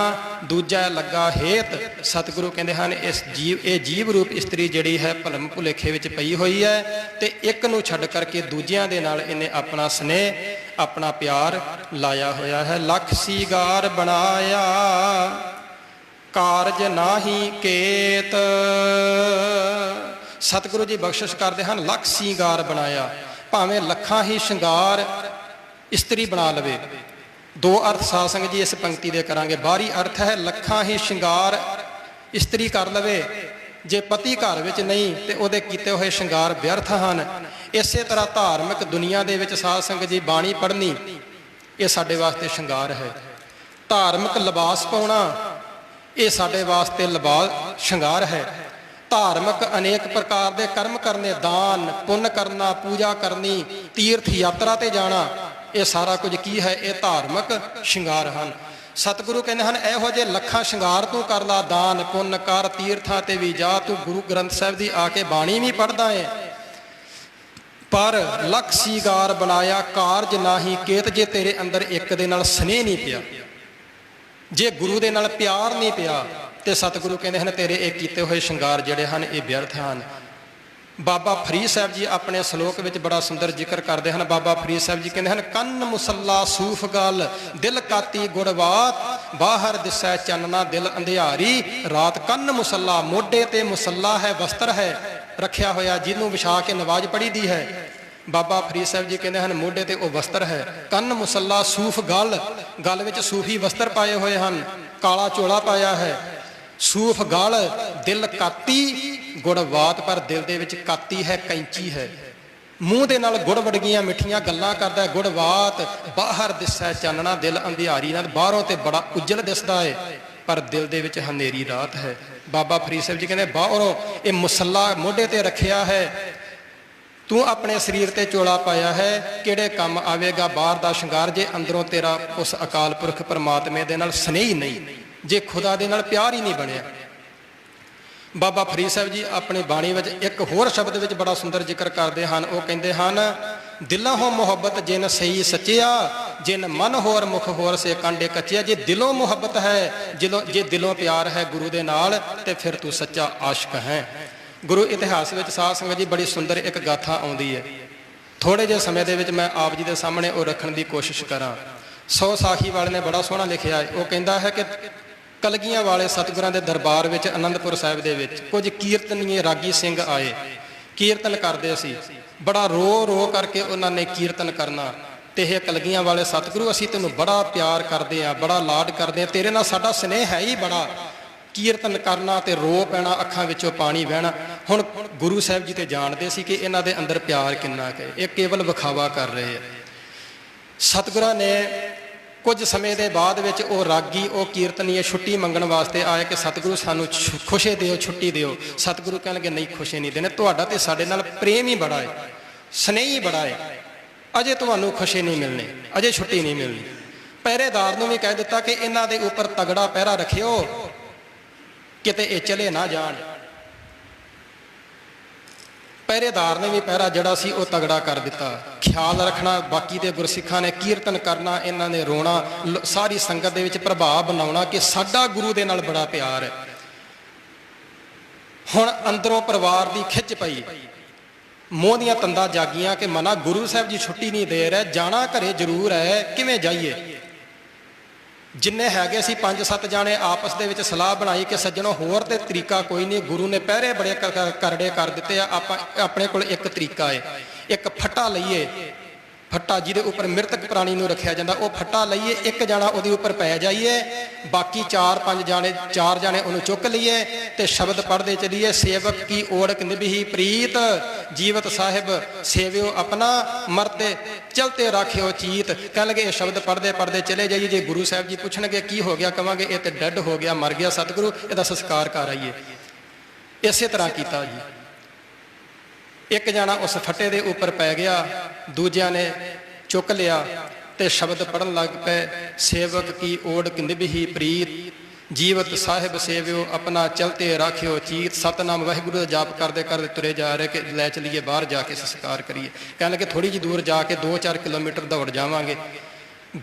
ਦੂਜਾ ਲੱਗਾ ਹੇਤ। ਸਤਿਗੁਰੂ ਕਹਿੰਦੇ ਹਨ ਇਹ ਜੀਵ ਰੂਪ ਇਸਤਰੀ ਜਿਹੜੀ ਹੈ ਭਰਮ ਭੁਲੇਖੇ ਵਿੱਚ ਪਈ ਹੋਈ ਹੈ ਤੇ ਇੱਕ ਨੂੰ ਛੱਡ ਕਰਕੇ ਦੂਜਿਆਂ ਦੇ ਨਾਲ ਇਹਨੇ ਆਪਣਾ ਸਨੇਹ, ਆਪਣਾ ਪਿਆਰ ਲਾਇਆ ਹੋਇਆ ਹੈ। ਲੱਖ ਸੀਗਾਰ ਬਣਾਇਆ ਕਾਰਜ ਨਾਹੀ ਕੇਤ। ਸਤਿਗੁਰੂ ਜੀ ਬਖਸ਼ਿਸ਼ ਕਰਦੇ ਹਨ ਲੱਖ ਸ਼ਿੰਗਾਰ ਬਣਾਇਆ, ਭਾਵੇਂ ਲੱਖਾਂ ਹੀ ਸ਼ਿੰਗਾਰ ਇਸਤਰੀ ਬਣਾ ਲਵੇ। ਦੋ ਅਰਥ ਸਾਧ ਸੰਗਤ ਜੀ ਇਸ ਪੰਕਤੀ ਦੇ ਕਰਾਂਗੇ। ਬਾਹਰੀ ਅਰਥ ਹੈ ਲੱਖਾਂ ਹੀ ਸ਼ਿੰਗਾਰ ਇਸਤਰੀ ਕਰ ਲਵੇ, ਜੇ ਪਤੀ ਘਰ ਵਿੱਚ ਨਹੀਂ ਤੇ ਉਹਦੇ ਕੀਤੇ ਹੋਏ ਸ਼ਿੰਗਾਰ ਵਿਅਰਥ ਹਨ। ਇਸੇ ਤਰ੍ਹਾਂ ਧਾਰਮਿਕ ਦੁਨੀਆ ਦੇ ਵਿੱਚ ਸਾਧ ਸੰਗਤ ਜੀ ਬਾਣੀ ਪੜ੍ਹਨੀ ਇਹ ਸਾਡੇ ਵਾਸਤੇ ਸ਼ਿੰਗਾਰ ਹੈ। ਧਾਰਮਿਕ ਲਿਬਾਸ ਪਾਉਣਾ ਇਹ ਸਾਡੇ ਵਾਸਤੇ ਲਿਬਾਸ ਸ਼ਿੰਗਾਰ ਹੈ। ਧਾਰਮਿਕ ਅਨੇਕ ਪ੍ਰਕਾਰ ਦੇ ਕਰਮ ਕਰਨੇ, ਦਾਨ ਪੁੰਨ ਕਰਨਾ, ਪੂਜਾ ਕਰਨੀ, ਤੀਰਥ ਯਾਤਰਾ ਤੇ ਜਾਣਾ, ਇਹ ਸਾਰਾ ਕੁਝ ਕੀ ਹੈ? ਇਹ ਧਾਰਮਿਕ ਸ਼ਿੰਗਾਰ ਹਨ। ਸਤਿਗੁਰੂ ਕਹਿੰਦੇ ਹਨ ਇਹੋ ਜਿਹੇ ਲੱਖਾਂ ਸ਼ਿੰਗਾਰ ਤੂੰ ਕਰ ਲਾ, ਦਾਨ ਪੁੰਨ ਕਰ, ਤੀਰਥਾਂ ਤੇ ਵੀ ਜਾ, ਤੂੰ ਗੁਰੂ ਗ੍ਰੰਥ ਸਾਹਿਬ ਦੀ ਆ ਕੇ ਬਾਣੀ ਵੀ ਪੜ੍ਹਦਾ ਹੈ, ਪਰ ਲੱਖ ਸ਼ਿੰਗਾਰ ਬਣਾਇਆ ਕਾਰਜ ਨਾਹੀ ਕੇਤ। ਜੇ ਤੇਰੇ ਅੰਦਰ ਇੱਕ ਦੇ ਨਾਲ ਸਨੇਹ ਨਹੀਂ ਪਿਆ, ਜੇ ਗੁਰੂ ਦੇ ਨਾਲ ਪਿਆਰ ਨਹੀਂ ਪਿਆ ਤੇ ਸਤਿਗੁਰੂ ਕਹਿੰਦੇ ਹਨ ਤੇਰੇ ਇਹ ਕੀਤੇ ਹੋਏ ਸ਼ਿੰਗਾਰ ਜਿਹੜੇ ਹਨ ਇਹ ਵਿਅਰਥ ਹਨ। ਬਾਬਾ ਫਰੀਦ ਸਾਹਿਬ ਜੀ ਆਪਣੇ ਸ਼ਲੋਕ ਵਿੱਚ ਬੜਾ ਸੁੰਦਰ ਜ਼ਿਕਰ ਕਰਦੇ ਹਨ। ਬਾਬਾ ਫਰੀਦ ਸਾਹਿਬ ਜੀ ਕਹਿੰਦੇ ਹਨ ਕੰਨ ਮੁਸੱਲਾ ਸੂਫ ਗਲ, ਦਿਲ ਕਾਤੀ ਗੁੜਵਾਤ, ਬਾਹਰ ਦਿਸੈ ਚੰਨਣਾ ਦਿਲ ਅੰਧਿਆਰੀ ਰਾਤ। ਕੰਨ ਮੁਸੱਲਾ, ਮੋਢੇ ਤੇ ਮੁਸੱਲਾ ਹੈ, ਵਸਤਰ ਹੈ ਰੱਖਿਆ ਹੋਇਆ ਜਿਹਨੂੰ ਵਿਛਾ ਕੇ ਨਵਾਜ਼ ਪੜ੍ਹੀ ਦੀ ਹੈ। ਬਾਬਾ ਫਰੀਦ ਸਾਹਿਬ ਜੀ ਕਹਿੰਦੇ ਹਨ ਮੋਢੇ ਤੇ ਉਹ ਵਸਤਰ ਹੈ। ਕੰਨ ਮੁਸੱਲਾ ਸੂਫ ਗਲ, ਗਲ ਵਿੱਚ ਸੂਫੀ ਵਸਤਰ ਪਾਏ ਹੋਏ ਹਨ, ਕਾਲਾ ਚੋਲਾ ਪਾਇਆ ਹੈ। ਸੂਫ ਗਲ, ਦਿਲ ਕਾਤੀ ਗੁੜਵਾਤ, ਪਰ ਦਿਲ ਦੇ ਵਿੱਚ ਕਾਤੀ ਹੈ, ਕੈਂਚੀ ਹੈ। ਮੂੰਹ ਦੇ ਨਾਲ ਗੁੜ ਵੜਗੀਆਂ ਮਿੱਠੀਆਂ ਗੱਲਾਂ ਕਰਦਾ, ਗੁੜਵਾਤ। ਬਾਹਰ ਦਿਸੈ ਚਾਨਣਾ ਦਿਲ ਅੰਧਿਆਰੀ, ਨਾਲ ਬਾਹਰੋਂ ਤੇ ਬੜਾ ਉਜਲ ਦਿਸਦਾ ਹੈ ਪਰ ਦਿਲ ਦੇ ਵਿੱਚ ਹਨੇਰੀ ਰਾਤ ਹੈ। ਬਾਬਾ ਫਰੀਦ ਸਾਹਿਬ ਜੀ ਕਹਿੰਦੇ ਬਾਹਰੋਂ ਇਹ ਮੁਸੱਲਾ ਮੋਢੇ ਤੇ ਰੱਖਿਆ ਹੈ, ਤੂੰ ਆਪਣੇ ਸਰੀਰ ਤੇ ਚੋਲਾ ਪਾਇਆ ਹੈ, ਕਿਹੜੇ ਕੰਮ ਆਵੇਗਾ ਬਾਹਰ ਦਾ ਸ਼ਿੰਗਾਰ ਜੇ ਅੰਦਰੋਂ ਤੇਰਾ ਉਸ ਅਕਾਲ ਪੁਰਖ ਪਰਮਾਤਮੇ ਦੇ ਨਾਲ ਸਨੇਹ ਹੀ ਨਹੀਂ, ਜੇ ਖੁਦਾ ਦੇ ਨਾਲ ਪਿਆਰ ਹੀ ਨਹੀਂ ਬਣਿਆ। ਬਾਬਾ ਫਰੀਦ ਸਾਹਿਬ ਜੀ ਆਪਣੀ ਬਾਣੀ ਵਿੱਚ ਇੱਕ ਹੋਰ ਸ਼ਬਦ ਵਿੱਚ ਬੜਾ ਸੁੰਦਰ ਜ਼ਿਕਰ ਕਰਦੇ ਹਨ। ਉਹ ਕਹਿੰਦੇ ਹਨ ਦਿਲੋਂ ਹੋ ਮੁਹੱਬਤ ਜਿਨ ਸਹੀ ਸੱਚਿਆ, ਜਿਨ ਮਨ ਹੋਰ ਮੁਖ ਹੋਰ ਸੇ ਕਾਂਡੇ ਕੱਚਿਆ। ਜੇ ਦਿਲੋਂ ਮੁਹੱਬਤ ਹੈ, ਜੇ ਦਿਲੋਂ ਪਿਆਰ ਹੈ ਗੁਰੂ ਦੇ ਨਾਲ, ਤੇ ਫਿਰ ਤੂੰ ਸੱਚਾ ਆਸ਼ਿਕ ਹੈ। ਗੁਰੂ ਇਤਿਹਾਸ ਵਿੱਚ ਸਾਧ ਸੰਗਤ ਜੀ ਬੜੀ ਸੁੰਦਰ ਇੱਕ ਗਾਥਾ ਆਉਂਦੀ ਹੈ। ਥੋੜ੍ਹੇ ਜਿਹੇ ਸਮੇਂ ਦੇ ਵਿੱਚ ਮੈਂ ਆਪ ਜੀ ਦੇ ਸਾਹਮਣੇ ਉਹ ਰੱਖਣ ਦੀ ਕੋਸ਼ਿਸ਼ ਕਰਾਂ। ਸੌ ਸਾਖੀ ਵਾਲੇ ਨੇ ਬੜਾ ਸੋਹਣਾ ਲਿਖਿਆ ਹੈ। ਉਹ ਕਹਿੰਦਾ ਹੈ ਕਿ ਕਲਗੀਆਂ ਵਾਲੇ ਸਤਿਗੁਰਾਂ ਦੇ ਦਰਬਾਰ ਵਿੱਚ ਅਨੰਦਪੁਰ ਸਾਹਿਬ ਦੇ ਵਿੱਚ ਕੁਝ ਕੀਰਤਨੀਏ ਰਾਗੀ ਸਿੰਘ ਆਏ, ਕੀਰਤਨ ਕਰਦੇ ਸੀ। ਬੜਾ ਰੋ ਰੋ ਕਰਕੇ ਉਹਨਾਂ ਨੇ ਕੀਰਤਨ ਕਰਨਾ, ਤੇ ਇਹ ਕਲਗੀਆਂ ਵਾਲੇ ਸਤਿਗੁਰੂ ਅਸੀਂ ਤੈਨੂੰ ਬੜਾ ਪਿਆਰ ਕਰਦੇ ਹਾਂ, ਬੜਾ ਲਾਡ ਕਰਦੇ ਹਾਂ, ਤੇਰੇ ਨਾਲ ਸਾਡਾ ਸਨੇਹ ਹੈ ਹੀ ਬੜਾ। ਕੀਰਤਨ ਕਰਨਾ ਤੇ ਰੋ ਪੈਣਾ, ਅੱਖਾਂ ਵਿੱਚੋਂ ਪਾਣੀ ਵਹਿਣਾ। ਹੁਣ ਗੁਰੂ ਸਾਹਿਬ ਜੀ ਤੇ ਜਾਣਦੇ ਸੀ ਕਿ ਇਹਨਾਂ ਦੇ ਅੰਦਰ ਪਿਆਰ ਕਿੰਨਾ ਕੁ ਹੈ, ਇਹ ਕੇਵਲ ਵਿਖਾਵਾ ਕਰ ਰਹੇ ਆ। ਸਤਿਗੁਰਾਂ ਨੇ ਕੁਝ ਸਮੇਂ ਦੇ ਬਾਅਦ ਵਿੱਚ ਉਹ ਰਾਗੀ, ਉਹ ਕੀਰਤਨੀਏ ਛੁੱਟੀ ਮੰਗਣ ਵਾਸਤੇ ਆਏ ਕਿ ਸਤਿਗੁਰੂ ਸਾਨੂੰ ਖੁਸ਼ੀ ਦਿਓ, ਛੁੱਟੀ ਦਿਓ। ਸਤਿਗੁਰੂ ਕਹਿਣਗੇ ਨਹੀਂ, ਖੁਸ਼ੀ ਨਹੀਂ ਦੇਣੇ, ਤੁਹਾਡਾ ਤੇ ਸਾਡੇ ਨਾਲ ਪ੍ਰੇਮ ਹੀ ਬੜਾ ਹੈ, ਸਨੇਹ ਹੀ ਬੜਾ ਹੈ, ਅਜੇ ਤੁਹਾਨੂੰ ਖੁਸ਼ੀ ਨਹੀਂ ਮਿਲਣੀ, ਅਜੇ ਛੁੱਟੀ ਨਹੀਂ ਮਿਲਣੀ। ਪਹਿਰੇਦਾਰ ਨੂੰ ਵੀ ਕਹਿ ਦਿੱਤਾ ਕਿ ਇਹਨਾਂ ਦੇ ਉੱਪਰ ਤਗੜਾ ਪਹਿਰਾ ਰੱਖਿਓ, ਕਿਤੇ ਇਹ ਚਲੇ ਨਾ ਜਾਣ। ਪਹਿਰੇਦਾਰ ਨੇ ਵੀ ਪਹਿਰਾ ਜਿਹੜਾ ਸੀ ਉਹ ਤਗੜਾ ਕਰ ਦਿੱਤਾ। ਖਿਆਲ ਰੱਖਣਾ, ਬਾਕੀ ਦੇ ਗੁਰਸਿੱਖਾਂ ਨੇ ਕੀਰਤਨ ਕਰਨਾ, ਇਹਨਾਂ ਨੇ ਰੋਣਾ, ਸਾਰੀ ਸੰਗਤ ਦੇ ਵਿੱਚ ਪ੍ਰਭਾਵ ਬਣਾਉਣਾ ਕਿ ਸਾਡਾ ਗੁਰੂ ਦੇ ਨਾਲ ਬੜਾ ਪਿਆਰ ਹੈ। ਹੁਣ ਅੰਦਰੋਂ ਪਰਿਵਾਰ ਦੀ ਖਿੱਚ ਪਈ, ਮੋਹ ਦੀਆਂ ਤੰਦਾਂ ਜਾਗੀਆਂ ਕਿ ਮਨਾ ਗੁਰੂ ਸਾਹਿਬ ਜੀ ਛੁੱਟੀ ਨਹੀਂ ਦੇ ਰਹੇ, ਜਾਣਾ ਘਰੇ ਜ਼ਰੂਰ ਹੈ, ਕਿਵੇਂ ਜਾਈਏ। ਜਿੰਨੇ ਹੈਗੇ ਸੀ 5-7 ਜਾਣੇ ਆਪਸ ਦੇ ਵਿੱਚ ਸਲਾਹ ਬਣਾਈ ਕਿ ਸੱਜਣੋ ਹੋਰ ਤੇ ਤਰੀਕਾ ਕੋਈ ਨਹੀਂ, ਗੁਰੂ ਨੇ ਪਹਿਰੇ ਬੜੇ ਕਰੜੇ ਕਰ ਦਿੱਤੇ ਆ, ਆਪਾਂ ਆਪਣੇ ਕੋਲ ਇੱਕ ਤਰੀਕਾ ਹੈ, ਇੱਕ ਫੱਟਾ ਲਈਏ, ਫੱਟਾ ਜਿਹਦੇ ਉੱਪਰ ਮ੍ਰਿਤਕ ਪ੍ਰਾਣੀ ਨੂੰ ਰੱਖਿਆ ਜਾਂਦਾ, ਉਹ ਫੱਟਾ ਲਈਏ, ਇੱਕ ਜਾਣਾ ਉਹਦੇ ਉੱਪਰ ਪੈ ਜਾਈਏ, ਬਾਕੀ 4-5 ਜਾਣੇ, 4 ਜਾਣੇ ਉਹਨੂੰ ਚੁੱਕ ਲਈਏ ਤੇ ਸ਼ਬਦ ਪੜ੍ਹਦੇ ਚਲੀਏ। ਸੇਵਕ ਕੀ ਓੜਕ ਨਿਭੀ ਪ੍ਰੀਤ, ਜੀਵਤ ਸਾਹਿਬ ਸੇਵਿਓ ਆਪਣਾ, ਮਰਤੇ ਚਲਤੇ ਰਾਖਿਓ ਚੀਤ। ਕਹਿਣ ਲੱਗੇ ਇਹ ਸ਼ਬਦ ਪੜ੍ਹਦੇ ਪੜ੍ਹਦੇ ਚਲੇ ਜਾਈਏ। ਜੇ ਗੁਰੂ ਸਾਹਿਬ ਜੀ ਪੁੱਛਣਗੇ ਕੀ ਹੋ ਗਿਆ, ਕਵਾਂਗੇ ਇਹ ਤੇ ਡੈਡ ਹੋ ਗਿਆ, ਮਰ ਗਿਆ ਸਤਿਗੁਰੂ, ਇਹਦਾ ਸੰਸਕਾਰ ਕਰ ਆਈਏ। ਇਸੇ ਤਰ੍ਹਾਂ ਕੀਤਾ ਜੀ। ਇੱਕ ਜਾਣਾ ਉਸ ਫੱਟੇ ਦੇ ਉੱਪਰ ਪੈ ਗਿਆ, ਦੂਜਿਆਂ ਨੇ ਚੁੱਕ ਲਿਆ ਤੇ ਸ਼ਬਦ ਪੜ੍ਹਨ ਲੱਗ ਪਏ। ਸੇਵਕ ਕੀ ਓੜਕ ਨਿਭੀ ਪ੍ਰੀਤ, ਜੀਵਤ ਸਾਹਿਬ ਸੇਵਿਓ ਆਪਣਾ, ਚਲਤੇ ਰਾਖਿਓ ਚੀਤ। ਸਤਨਾਮ ਵਾਹਿਗੁਰੂ ਦਾ ਜਾਪ ਕਰਦੇ ਕਰਦੇ ਤੁਰੇ ਜਾ ਰਹੇ ਕਿ ਲੈ ਚਲੀਏ ਬਾਹਰ ਜਾ ਕੇ ਸੰਸਕਾਰ ਕਰੀਏ। ਕਹਿਣ ਲੱਗੇ ਥੋੜ੍ਹੀ ਜਿਹੀ ਦੂਰ ਜਾ ਕੇ 2-4 ਕਿਲੋਮੀਟਰ ਦੌੜ ਜਾਵਾਂਗੇ।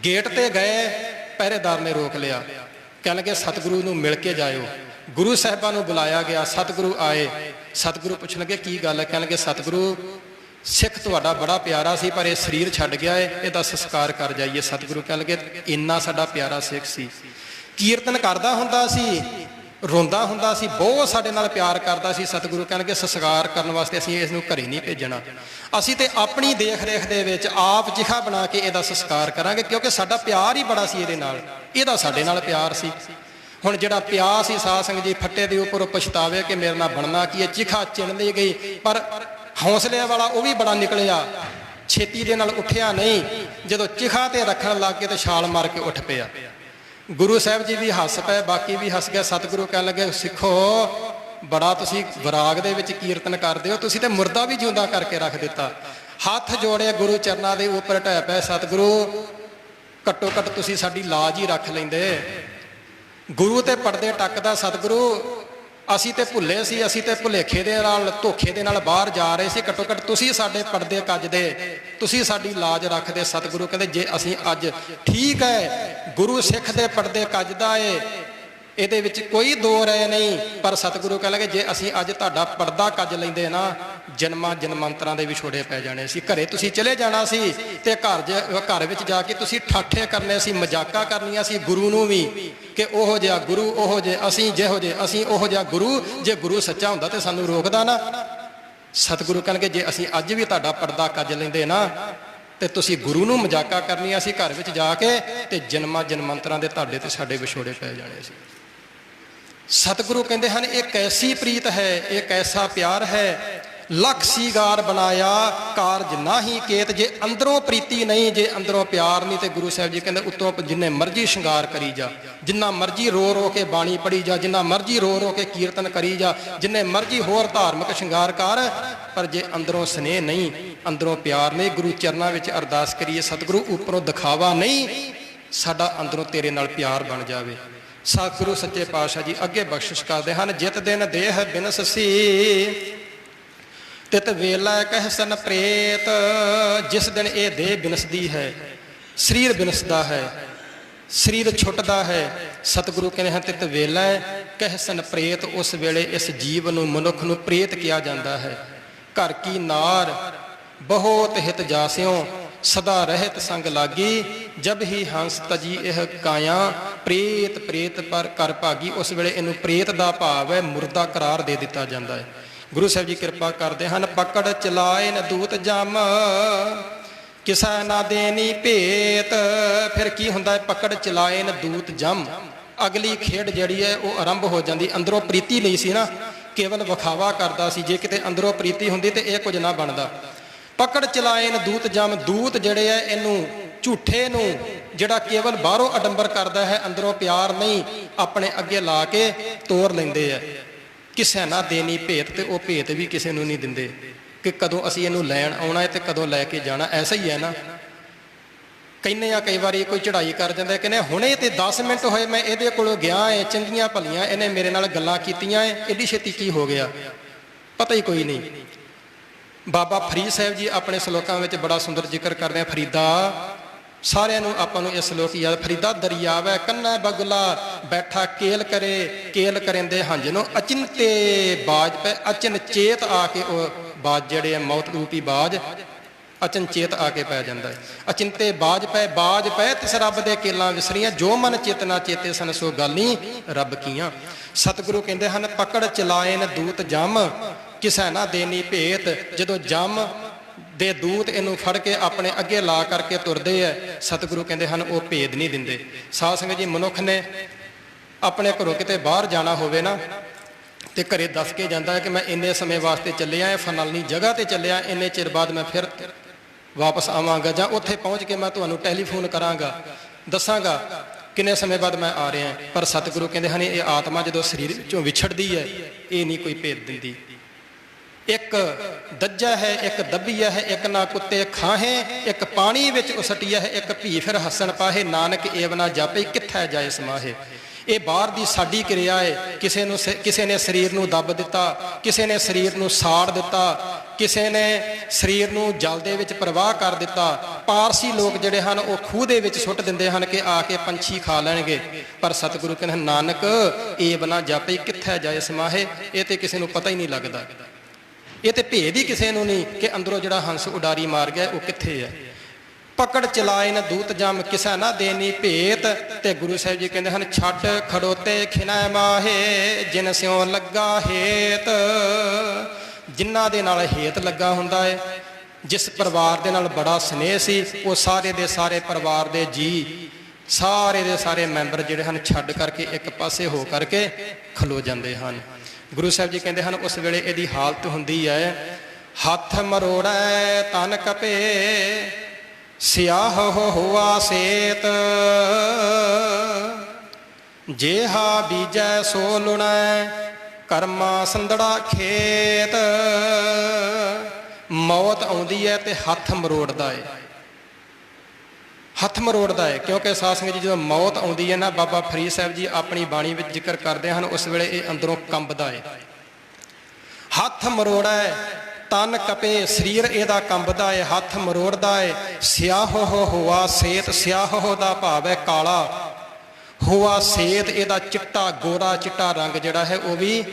ਗੇਟ ਤੇ ਗਏ, ਪਹਿਰੇਦਾਰ ਨੇ ਰੋਕ ਲਿਆ। ਕਹਿਣ ਲੱਗੇ ਸਤਿਗੁਰੂ ਨੂੰ ਮਿਲ ਕੇ ਜਾਇਓ। ਗੁਰੂ ਸਾਹਿਬਾਂ ਨੂੰ ਬੁਲਾਇਆ ਗਿਆ, ਸਤਿਗੁਰੂ ਆਏ। ਸਤਿਗੁਰੂ ਪੁੱਛਣ ਲੱਗੇ ਕੀ ਗੱਲ ਹੈ। ਕਹਿਣ ਲੱਗੇ ਸਤਿਗੁਰੂ ਸਿੱਖ ਤੁਹਾਡਾ ਬੜਾ ਪਿਆਰਾ ਸੀ, ਪਰ ਇਹ ਸਰੀਰ ਛੱਡ ਗਿਆ ਹੈ, ਇਹਦਾ ਸੰਸਕਾਰ ਕਰ ਜਾਈਏ। ਸਤਿਗੁਰੂ ਕਹਿਣ ਲੱਗੇ ਇੰਨਾ ਸਾਡਾ ਪਿਆਰਾ ਸਿੱਖ ਸੀ, ਕੀਰਤਨ ਕਰਦਾ ਹੁੰਦਾ ਸੀ, ਰੋਂਦਾ ਹੁੰਦਾ ਸੀ, ਬਹੁਤ ਸਾਡੇ ਨਾਲ ਪਿਆਰ ਕਰਦਾ ਸੀ। ਸਤਿਗੁਰੂ ਕਹਿਣਗੇ ਸੰਸਕਾਰ ਕਰਨ ਵਾਸਤੇ ਅਸੀਂ ਇਸ ਨੂੰ ਘਰੇ ਨਹੀਂ ਭੇਜਣਾ, ਅਸੀਂ ਤੇ ਆਪਣੀ ਦੇਖ ਰੇਖ ਦੇ ਵਿੱਚ ਆਪ ਜਿਹਾ ਬਣਾ ਕੇ ਇਹਦਾ ਸੰਸਕਾਰ ਕਰਾਂਗੇ, ਕਿਉਂਕਿ ਸਾਡਾ ਪਿਆਰ ਹੀ ਬੜਾ ਸੀ ਇਹਦੇ ਨਾਲ, ਇਹਦਾ ਸਾਡੇ ਨਾਲ ਪਿਆਰ ਸੀ। ਹੁਣ ਜਿਹੜਾ ਪਿਆਰ ਸੀ ਸਾਧ ਸੰਗਤ ਜੀ, ਫੱਟੇ ਦੇ ਉੱਪਰ ਪਛਤਾਵੇ ਕਿ ਮੇਰੇ ਨਾਲ ਬਣਨਾ ਕੀ ਹੈ। ਚਿਖਾ ਚਿਣਦੀ ਗਈ, ਪਰ ਹੌਸਲੇ ਵਾਲਾ ਉਹ ਵੀ ਬੜਾ ਨਿਕਲਿਆ, ਛੇਤੀ ਦੇ ਨਾਲ ਉੱਠਿਆ ਨਹੀਂ। ਜਦੋਂ ਚਿਖਾ ਤੇ ਰੱਖਣ ਲੱਗ ਕੇ ਤੇ ਛਾਲ ਮਾਰ ਕੇ ਉੱਠ ਪਿਆ। ਗੁਰੂ ਸਾਹਿਬ ਜੀ ਵੀ ਹੱਸ ਪਏ, ਬਾਕੀ ਵੀ ਹੱਸ ਗਏ। ਸਤਿਗੁਰੂ ਕਹਿਣ ਲੱਗੇ ਸਿੱਖੋ ਬੜਾ ਤੁਸੀਂ ਵਿਰਾਗ ਦੇ ਵਿੱਚ ਕੀਰਤਨ ਕਰਦੇ ਹੋ, ਤੁਸੀਂ ਤੇ ਮੁਰਦਾ ਵੀ ਜਿਉਂਦਾ ਕਰਕੇ ਰੱਖ ਦਿੱਤਾ। ਹੱਥ ਜੋੜੇ ਗੁਰੂ ਚਰਨਾਂ ਦੇ ਉੱਪਰ ਢਹਿ ਪਏ। ਸਤਿਗੁਰੂ ਘੱਟੋ ਘੱਟ ਤੁਸੀਂ ਸਾਡੀ ਲਾਜ ਹੀ ਰੱਖ ਲੈਂਦੇ। ਗੁਰੂ ਤੇ ਪਰਦੇ ਟੱਕਦਾ ਸਤਿਗੁਰੂ, ਅਸੀਂ ਤੇ ਭੁੱਲੇ ਸੀ, ਅਸੀਂ ਤੇ ਭੁਲੇਖੇ ਦੇ ਨਾਲ, ਧੋਖੇ ਦੇ ਨਾਲ ਬਾਹਰ ਜਾ ਰਹੇ ਸੀ। ਘੱਟੋ ਘੱਟ ਤੁਸੀਂ ਸਾਡੇ ਪਰਦੇ ਕੱਜਦੇ, ਤੁਸੀਂ ਸਾਡੀ ਲਾਜ ਰੱਖਦੇ। ਸਤਿਗੁਰੂ ਕਹਿੰਦੇ ਜੇ ਅਸੀਂ ਅੱਜ ਠੀਕ ਹੈ, ਗੁਰੂ ਸਿੱਖ ਦੇ ਪਰਦੇ ਕੱਜਦਾ ਏ, ਇਹਦੇ ਵਿੱਚ ਕੋਈ ਦੋ ਰਾਏ ਨਹੀਂ, ਪਰ ਸਤਿਗੁਰੂ ਕਹਿ ਲਗੇ ਜੇ ਅਸੀਂ ਅੱਜ ਤੁਹਾਡਾ ਪਰਦਾ ਕੱਜ ਲੈਂਦੇ ਨਾ, ਜਨਮਾਂ ਜਨਮਾਂਤਰਾਂ ਦੇ ਵਿਛੋੜੇ ਪੈ ਜਾਣੇ ਸੀ। ਘਰੇ ਤੁਸੀਂ ਚਲੇ ਜਾਣਾ ਸੀ ਤੇ ਘਰ ਵਿੱਚ ਜਾ ਕੇ ਤੁਸੀਂ ਠਾਠੇ ਕਰਨੇ ਸੀ, ਮਜ਼ਾਕਾਂ ਕਰਨੀਆਂ ਸੀ ਗੁਰੂ ਨੂੰ ਵੀ ਕਿ ਉਹੋ ਜਿਹਾ ਗੁਰੂ, ਉਹੋ ਜਿਹੇ ਅਸੀਂ, ਜਿਹੋ ਜਿਹੇ ਅਸੀਂ ਉਹੋ ਜਿਹਾ ਗੁਰੂ। ਜੇ ਗੁਰੂ ਸੱਚਾ ਹੁੰਦਾ ਤੇ ਸਾਨੂੰ ਰੋਕਦਾ ਨਾ। ਸਤਿਗੁਰੂ ਕਹਿਣਗੇ ਜੇ ਅਸੀਂ ਅੱਜ ਵੀ ਤੁਹਾਡਾ ਪਰਦਾ ਕੱਜ ਲੈਂਦੇ ਨਾ, ਤੇ ਤੁਸੀਂ ਗੁਰੂ ਨੂੰ ਮਜ਼ਾਕਾਂ ਕਰਨੀਆਂ ਸੀ ਘਰ ਵਿੱਚ ਜਾ ਕੇ, ਤੇ ਜਨਮਾਂ ਜਨਮਾਂਤਰਾਂ ਦੇ ਤੁਹਾਡੇ ਤੇ ਸਾਡੇ ਵਿਛੋੜੇ ਪੈ ਜਾਣੇ ਸੀ। ਸਤਿਗੁਰੂ ਕਹਿੰਦੇ ਹਨ ਇਹ ਕੈਸੀ ਪ੍ਰੀਤ ਹੈ, ਇਹ ਕੈਸਾ ਪਿਆਰ ਹੈ, ਲੱਖ ਸੀਗਾਰ ਬਣਾਇਆ ਕਾਰਜ ਨਾਹੀ ਕੇਤ। ਜੇ ਅੰਦਰੋਂ ਪ੍ਰੀਤੀ ਨਹੀਂ, ਜੇ ਅੰਦਰੋਂ ਪਿਆਰ ਨਹੀਂ, ਤੇ ਗੁਰੂ ਸਾਹਿਬ ਜੀ ਕਹਿੰਦੇ ਉੱਤੋਂ ਜਿੰਨੇ ਮਰਜ਼ੀ ਸ਼ਿੰਗਾਰ ਕਰੀ ਜਾ, ਜਿੰਨਾ ਮਰਜ਼ੀ ਰੋ ਰੋ ਕੇ ਬਾਣੀ ਪੜੀ ਜਾ, ਜਿੰਨਾ ਮਰਜ਼ੀ ਰੋ ਰੋ ਕੇ ਕੀਰਤਨ ਕਰੀ ਜਾ, ਜਿੰਨੇ ਮਰਜ਼ੀ ਹੋਰ ਧਾਰਮਿਕ ਸ਼ਿੰਗਾਰ ਕਰ, ਪਰ ਜੇ ਅੰਦਰੋਂ ਸਨੇਹ ਨਹੀਂ, ਅੰਦਰੋਂ ਪਿਆਰ ਨਹੀਂ। ਗੁਰੂ ਚਰਨਾਂ ਵਿੱਚ ਅਰਦਾਸ ਕਰੀਏ ਸਤਿਗੁਰੂ ਉੱਪਰੋਂ ਦਿਖਾਵਾ ਨਹੀਂ, ਸਾਡਾ ਅੰਦਰੋਂ ਤੇਰੇ ਨਾਲ ਪਿਆਰ ਬਣ ਜਾਵੇ। ਸਤਿਗੁਰੂ ਸੱਚੇ ਪਾਤਸ਼ਾਹ ਜੀ ਅੱਗੇ ਬਖਸ਼ਿਸ਼ ਕਰਦੇ ਹਨ। ਜਿਤ ਦਿਨ ਦੇਹ ਬਿਨਸਸੀ ਤਿਤ ਵੇਲਾ ਕਹਿ ਸਨ ਪ੍ਰੇਤ, ਜਿਸ ਦਿਨ ਇਹ ਦੇਹ ਬਿਨਸਦੀ ਹੈ, ਸਰੀਰ ਬਿਨਸਦਾ ਹੈ, ਸਰੀਰ ਛੁੱਟਦਾ ਹੈ, ਸਤਿਗੁਰੂ ਕਹਿੰਦੇ ਹਨ ਤਿਤ ਵੇਲਾ ਕਹਿ ਸਨ ਪ੍ਰੇਤ, ਉਸ ਵੇਲੇ ਇਸ ਜੀਵ ਨੂੰ, ਮਨੁੱਖ ਨੂੰ ਪ੍ਰੇਤ ਕਿਹਾ ਜਾਂਦਾ ਹੈ। ਘਰ ਕੀ ਨਾਰ ਬਹੁਤ ਹਿਤ ਜਾਸਿਓ, ਸਦਾ ਰਹਿਤ ਸੰਗ ਲਾਗੀ, ਜਬ ਹੀ ਹੰਸ ਤਜੀ ਇਹ ਕਾਇਆ, ਪ੍ਰੇਤ ਪ੍ਰੇਤ ਪਰ ਕਰ ਭਾਗੀ। ਉਸ ਵੇਲੇ ਇਹਨੂੰ ਪ੍ਰੇਤ ਦਾ ਭਾਵ ਹੈ, ਮੁਰਦਾ ਕਰਾਰ ਦੇ ਦਿੱਤਾ ਜਾਂਦਾ ਹੈ। ਗੁਰੂ ਸਾਹਿਬ ਜੀ ਕਿਰਪਾ ਕਰਦੇ ਹਨ। ਪਕੜ ਚਲਾਏ ਨ ਦੂਤ ਜਮ, ਕਿਸੈ ਨਾ ਦੇਨੀ ਭੇਤ। ਫਿਰ ਕੀ ਹੁੰਦਾ ਹੈ? ਪਕੜ ਚਲਾਏ ਨ ਦੂਤ ਜਮ, ਅਗਲੀ ਖੇਡ ਜਿਹੜੀ ਹੈ ਉਹ ਆਰੰਭ ਹੋ ਜਾਂਦੀ। ਅੰਦਰੋਂ ਪ੍ਰੀਤੀ ਨਹੀਂ ਸੀ ਨਾ, ਕੇਵਲ ਵਿਖਾਵਾ ਕਰਦਾ ਸੀ। ਜੇ ਕਿਤੇ ਅੰਦਰੋਂ ਪ੍ਰੀਤੀ ਹੁੰਦੀ ਤੇ ਇਹ ਕੁਝ ਨਾ ਬਣਦਾ। ਪਕੜ ਚਲਾਏ ਨ ਦੂਤ ਜਮ, ਦੂਤ ਜਿਹੜੇ ਹੈ ਇਹਨੂੰ, ਝੂਠੇ ਨੂੰ ਜਿਹੜਾ ਕੇਵਲ ਬਾਹਰੋਂ ਅਡੰਬਰ ਕਰਦਾ ਹੈ, ਅੰਦਰੋਂ ਪਿਆਰ ਨਹੀਂ, ਆਪਣੇ ਅੱਗੇ ਲਾ ਕੇ ਤੋਰ ਲੈਂਦੇ ਆ। ਕਿਸੇ ਨਾ ਦੇਣੀ ਭੇਤ, ਤੇ ਉਹ ਭੇਤ ਵੀ ਕਿਸੇ ਨੂੰ ਨਹੀਂ ਦਿੰਦੇ ਕਿ ਕਦੋਂ ਅਸੀਂ ਇਹਨੂੰ ਲੈਣ ਆਉਣਾ ਹੈ ਤੇ ਕਦੋਂ ਲੈ ਕੇ ਜਾਣਾ। ਐਸਾ ਹੀ ਹੈ ਨਾ, ਕਹਿੰਦੇ ਆ ਕਈ ਵਾਰੀ ਕੋਈ ਚੜ੍ਹਾਈ ਕਰ ਜਾਂਦਾ, ਕਹਿੰਦੇ ਹੁਣੇ ਤੇ 10 ਮਿੰਟ ਹੋਏ ਮੈਂ ਇਹਦੇ ਕੋਲੋਂ ਗਿਆ ਏ, ਚੰਗੀਆਂ ਭਲੀਆਂ ਇਹਨੇ ਮੇਰੇ ਨਾਲ ਗੱਲਾਂ ਕੀਤੀਆਂ ਏ, ਐਡੀ ਛੇਤੀ ਕੀ ਹੋ ਗਿਆ? ਪਤਾ ਹੀ ਕੋਈ ਨਹੀਂ। ਬਾਬਾ ਫਰੀਦ ਸਾਹਿਬ ਜੀ ਆਪਣੇ ਸਲੋਕਾਂ ਵਿੱਚ ਬੜਾ ਸੁੰਦਰ ਜ਼ਿਕਰ ਕਰਦੇ ਆ। ਫਰੀਦਾ, ਸਾਰਿਆਂ ਨੂੰ ਆਪਾਂ ਨੂੰ ਇਹ ਸਲੋਕ ਯਾਦ। ਫਰੀਦਾ ਦਰਿਆਵੈ ਕੰਨੈ ਬਗੁਲਾ, ਬੈਠਾ ਕੇਲ ਕਰੇ, ਕੇਲ ਕਰੇਂਦੇ ਹੰਝ ਨੂੰ, ਅਚਿੰਤੇ ਬਾਜ ਪੈ, ਅਚਨ ਚੇਤ ਆ ਕੇ ਉਹ ਬਾਜ ਜਿਹੜੇ ਆ, ਮੌਤ ਰੂਪੀ ਬਾਜ ਅਚਨਚੇਤ ਆ ਕੇ ਪੈ ਜਾਂਦਾ ਹੈ। ਅਚਿੰਤੇ ਬਾਜ ਪੈ ਤਿਸ ਰੱਬ ਦੇ ਕੇਲਾਂ ਵਿਸਰੀਆਂ, ਜੋ ਮਨ ਚੇਤਨਾ ਚੇਤੇ ਸਨ ਸੋ ਗਾਲੀ ਰੱਬ ਕੀਆਂ। ਸਤਿਗੁਰੂ ਕਹਿੰਦੇ ਹਨ ਪਕੜ ਚਲਾਏ ਨ ਦੂਤ ਜਮ, ਕਿਸੈ ਨਾ ਦੇਨੀ ਭੇਤ। ਜਦੋਂ ਜਮ ਦੇ ਦੂਤ ਇਹਨੂੰ ਫੜ ਕੇ ਆਪਣੇ ਅੱਗੇ ਲਾ ਕਰਕੇ ਤੁਰਦੇ ਐ, ਸਤਿਗੁਰੂ ਕਹਿੰਦੇ ਹਨ ਉਹ ਭੇਦ ਨਹੀਂ ਦਿੰਦੇ। ਸਾਧ ਸੰਗਤ ਜੀ, ਮਨੁੱਖ ਨੇ ਆਪਣੇ ਘਰੋਂ ਕਿਤੇ ਬਾਹਰ ਜਾਣਾ ਹੋਵੇ ਨਾ, ਤੇ ਘਰੇ ਦੱਸ ਕੇ ਜਾਂਦਾ ਹੈ ਕਿ ਮੈਂ ਇੰਨੇ ਸਮੇਂ ਵਾਸਤੇ ਚੱਲਿਆ, ਫਲਾਣੀ ਜਗ੍ਹਾ ਤੇ ਚੱਲਿਆ, ਇੰਨੇ ਚਿਰ ਬਾਅਦ ਮੈਂ ਫਿਰ ਵਾਪਸ ਆਵਾਂਗਾ, ਜਾਂ ਉੱਥੇ ਪਹੁੰਚ ਕੇ ਮੈਂ ਤੁਹਾਨੂੰ ਟੈਲੀਫੋਨ ਕਰਾਂਗਾ, ਦੱਸਾਂਗਾ ਕਿੰਨੇ ਸਮੇਂ ਬਾਅਦ ਮੈਂ ਆ ਰਿਹਾ। ਪਰ ਸਤਿਗੁਰੂ ਕਹਿੰਦੇ ਹਨ ਇਹ ਆਤਮਾ ਜਦੋਂ ਸਰੀਰ ਵਿੱਚੋਂ ਵਿਛੜਦੀ ਹੈ, ਇਹ ਨਹੀਂ ਕੋਈ ਭੇਦ ਦਿੰਦੀ। ਇੱਕ ਦੱਜਾ ਹੈ, ਇੱਕ ਦੱਬੀਆ ਹੈ, ਇੱਕ ਨਾ ਕੁੱਤੇ ਖਾਹੇ, ਇੱਕ ਪਾਣੀ ਵਿੱਚ ਉਸਟਿਆ ਹੈ, ਇੱਕ ਭੀ ਫਿਰ ਹੱਸਣ ਪਾਹੇ, ਨਾਨਕ ਏਵ ਨਾ ਜਾਪੇ ਕਿੱਥੈ ਜਾਏ ਸਮਾਹੇ। ਇਹ ਬਾਹਰ ਦੀ ਸਾਡੀ ਕਿਰਿਆ ਹੈ। ਕਿਸੇ ਨੇ ਸਰੀਰ ਨੂੰ ਦੱਬ ਦਿੱਤਾ, ਕਿਸੇ ਨੇ ਸਰੀਰ ਨੂੰ ਸਾੜ ਦਿੱਤਾ, ਕਿਸੇ ਨੇ ਸਰੀਰ ਨੂੰ ਜਲ ਦੇ ਵਿੱਚ ਪ੍ਰਵਾਹ ਕਰ ਦਿੱਤਾ। ਪਾਰਸੀ ਲੋਕ ਜਿਹੜੇ ਹਨ ਉਹ ਖੂਹ ਦੇ ਵਿੱਚ ਸੁੱਟ ਦਿੰਦੇ ਹਨ ਕਿ ਆ ਕੇ ਪੰਛੀ ਖਾ ਲੈਣਗੇ। ਪਰ ਸਤਿਗੁਰੂ ਕਹਿੰਦੇ ਨਾਨਕ ਏਵ ਨਾ ਜਾਪੇ ਕਿੱਥੈ ਜਾਏ ਸਮਾਹੇ। ਇਹ ਤੇ ਕਿਸੇ ਨੂੰ ਪਤਾ ਹੀ ਨਹੀਂ ਲੱਗਦਾ, ਇਹ ਤੇ ਭੇਦ ਹੀ ਕਿਸੇ ਨੂੰ ਨਹੀਂ ਕਿ ਅੰਦਰੋਂ ਜਿਹੜਾ ਹੰਸ ਉਡਾਰੀ ਮਾਰ ਗਿਆ ਉਹ ਕਿੱਥੇ ਹੈ। ਪਕੜ ਚਲਾਏ ਨ ਦੂਤ ਜਮ, ਕਿਸੈ ਨਾ ਦੇਨੀ ਭੇਤ। ਤੇ ਗੁਰੂ ਸਾਹਿਬ ਜੀ ਕਹਿੰਦੇ ਹਨ ਛੱਡ ਖੜੋਤੇ ਖਿਨੈ ਮਾਹੇ, ਜਿਨ ਸਿਉ ਲੱਗਾ ਹੇਤ। ਜਿਨ੍ਹਾਂ ਦੇ ਨਾਲ ਹੇਤ ਲੱਗਾ ਹੁੰਦਾ ਹੈ, ਜਿਸ ਪਰਿਵਾਰ ਦੇ ਨਾਲ ਬੜਾ ਸਨੇਹ ਸੀ, ਉਹ ਸਾਰੇ ਦੇ ਸਾਰੇ ਪਰਿਵਾਰ ਦੇ ਜੀ, ਸਾਰੇ ਦੇ ਸਾਰੇ ਮੈਂਬਰ ਜਿਹੜੇ ਹਨ ਛੱਡ ਕਰਕੇ ਇੱਕ ਪਾਸੇ ਹੋ ਕਰਕੇ ਖਲੋ ਜਾਂਦੇ ਹਨ। ਗੁਰੂ ਸਾਹਿਬ ਜੀ ਕਹਿੰਦੇ ਹਨ ਉਸ ਵੇਲੇ ਇਹਦੀ ਹਾਲਤ ਹੁੰਦੀ ਹੈ, ਹੱਥ ਮਰੋੜੈ ਤਨ ਕਪੇ, ਸਿਆਹ ਹੋਆ ਸੇਤ। ਜੇਹਾ ਬੀਜੈ ਸੋ ਲੁਣੈ, ਕਰਮਾ ਸੰਦੜਾ ਖੇਤ। ਮੌਤ ਆਉਂਦੀ ਹੈ ਤੇ ਹੱਥ ਮਰੋੜਦਾ ਹੈ, ਹੱਥ ਮਰੋੜਦਾ ਹੈ। ਕਿਉਂਕਿ ਸਾਧ ਸੰਗਤ ਜੀ ਜਦੋਂ ਮੌਤ ਆਉਂਦੀ ਹੈ ਨਾ, ਬਾਬਾ ਫਰੀਦ ਸਾਹਿਬ ਜੀ ਆਪਣੀ ਬਾਣੀ ਵਿੱਚ ਜ਼ਿਕਰ ਕਰਦੇ ਹਨ, ਉਸ ਵੇਲੇ ਇਹ ਅੰਦਰੋਂ ਕੰਬਦਾ ਹੈ। ਹੱਥ ਮਰੋੜੈ ਤਨ ਕਪੇ, ਸਰੀਰ ਇਹਦਾ ਕੰਬਦਾ ਹੈ, ਹੱਥ ਮਰੋੜਦਾ ਹੈ। ਸਿਆਹ ਹੋਆ ਸੇਤ, ਸਿਆਹ ਦਾ ਭਾਵ ਹੈ ਕਾਲਾ, ਹੋਆ ਸੇਤ ਇਹਦਾ ਚਿੱਟਾ ਗੋਰਾ ਚਿੱਟਾ ਰੰਗ ਜਿਹੜਾ ਹੈ ਉਹ ਵੀ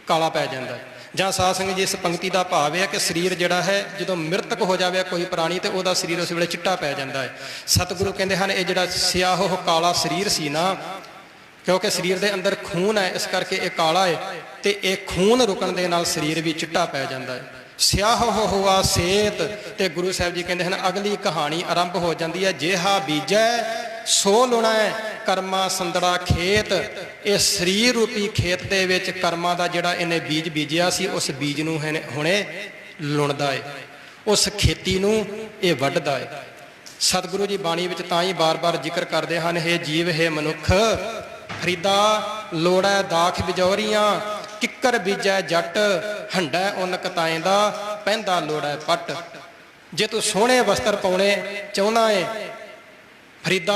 ਕਾਲਾ ਪੈ ਜਾਂਦਾ ਹੈ। ਜਾਂ ਸਾਧ ਸੰਗਤ ਜੀ ਇਸ ਪੰਕਤੀ ਦਾ ਭਾਵ ਹੈ ਕਿ ਸਰੀਰ ਜਿਹੜਾ ਹੈ ਜਦੋਂ ਮ੍ਰਿਤਕ ਹੋ ਜਾਵੇ ਕੋਈ ਪ੍ਰਾਣੀ ਤੇ ਉਹਦਾ ਸਰੀਰ ਉਸ ਵੇਲੇ ਚਿੱਟਾ ਪੈ ਜਾਂਦਾ ਹੈ। ਸਤਿਗੁਰੂ ਕਹਿੰਦੇ ਹਨ ਇਹ ਜਿਹੜਾ ਸਿਆਹ ਕਾਲਾ ਸਰੀਰ ਸੀ ਨਾ, ਕਿਉਂਕਿ ਸਰੀਰ ਦੇ ਅੰਦਰ ਖੂਨ ਹੈ, ਇਸ ਕਰਕੇ ਇਹ ਕਾਲਾ ਹੈ, ਤੇ ਇਹ ਖੂਨ ਰੁਕਣ ਦੇ ਨਾਲ ਸਰੀਰ ਵੀ ਚਿੱਟਾ ਪੈ ਜਾਂਦਾ ਹੈ। ਸਿਆਹ ਹੋਆ ਸੇਤ। ਤੇ ਗੁਰੂ ਸਾਹਿਬ ਜੀ ਕਹਿੰਦੇ ਹਨ ਅਗਲੀ ਕਹਾਣੀ ਆਰੰਭ ਹੋ ਜਾਂਦੀ ਹੈ, ਜੇਹਾ ਬੀਜੈ ਸੋ ਲੁਣੈ, ਕਰਮਾ ਸੰਦੜਾ ਖੇਤ। ਇਹ ਸਰੀਰ ਰੂਪੀ ਖੇਤ ਦੇ ਵਿੱਚ ਕਰਮਾਂ ਦਾ ਜਿਹੜਾ ਇਹਨੇ ਬੀਜ ਬੀਜਿਆ ਸੀ, ਉਸ ਬੀਜ ਨੂੰ ਹੁਣੇ ਲੁਣਦਾ ਹੈ, ਉਸ ਖੇਤੀ ਨੂੰ ਇਹ ਵੱਢਦਾ ਹੈ। ਸਤਿਗੁਰੂ ਜੀ ਬਾਣੀ ਵਿੱਚ ਤਾਂ ਹੀ ਬਾਰ-ਬਾਰ ਜ਼ਿਕਰ ਕਰਦੇ ਹਨ, ਹੇ ਜੀਵ ਹੇ ਮਨੁੱਖ, ਫਰੀਦਾ ਲੋੜੈ ਦਾਖ ਬਿਜੌਰੀਆਂ, ਕਿੱਕਰ ਬੀਜੈ ਜੱਟ, ਹੰਡੈ ਉਨ ਕਤਾਏ ਦਾ, ਪੈਂਦਾ ਲੋੜੈ ਪੱਟ। ਜੇ ਤੂੰ ਸੋਹਣੇ ਵਸਤਰ ਪਾਉਣੇ ਚਾਹੁੰਦਾ ਏ ਫਰੀਦਾ,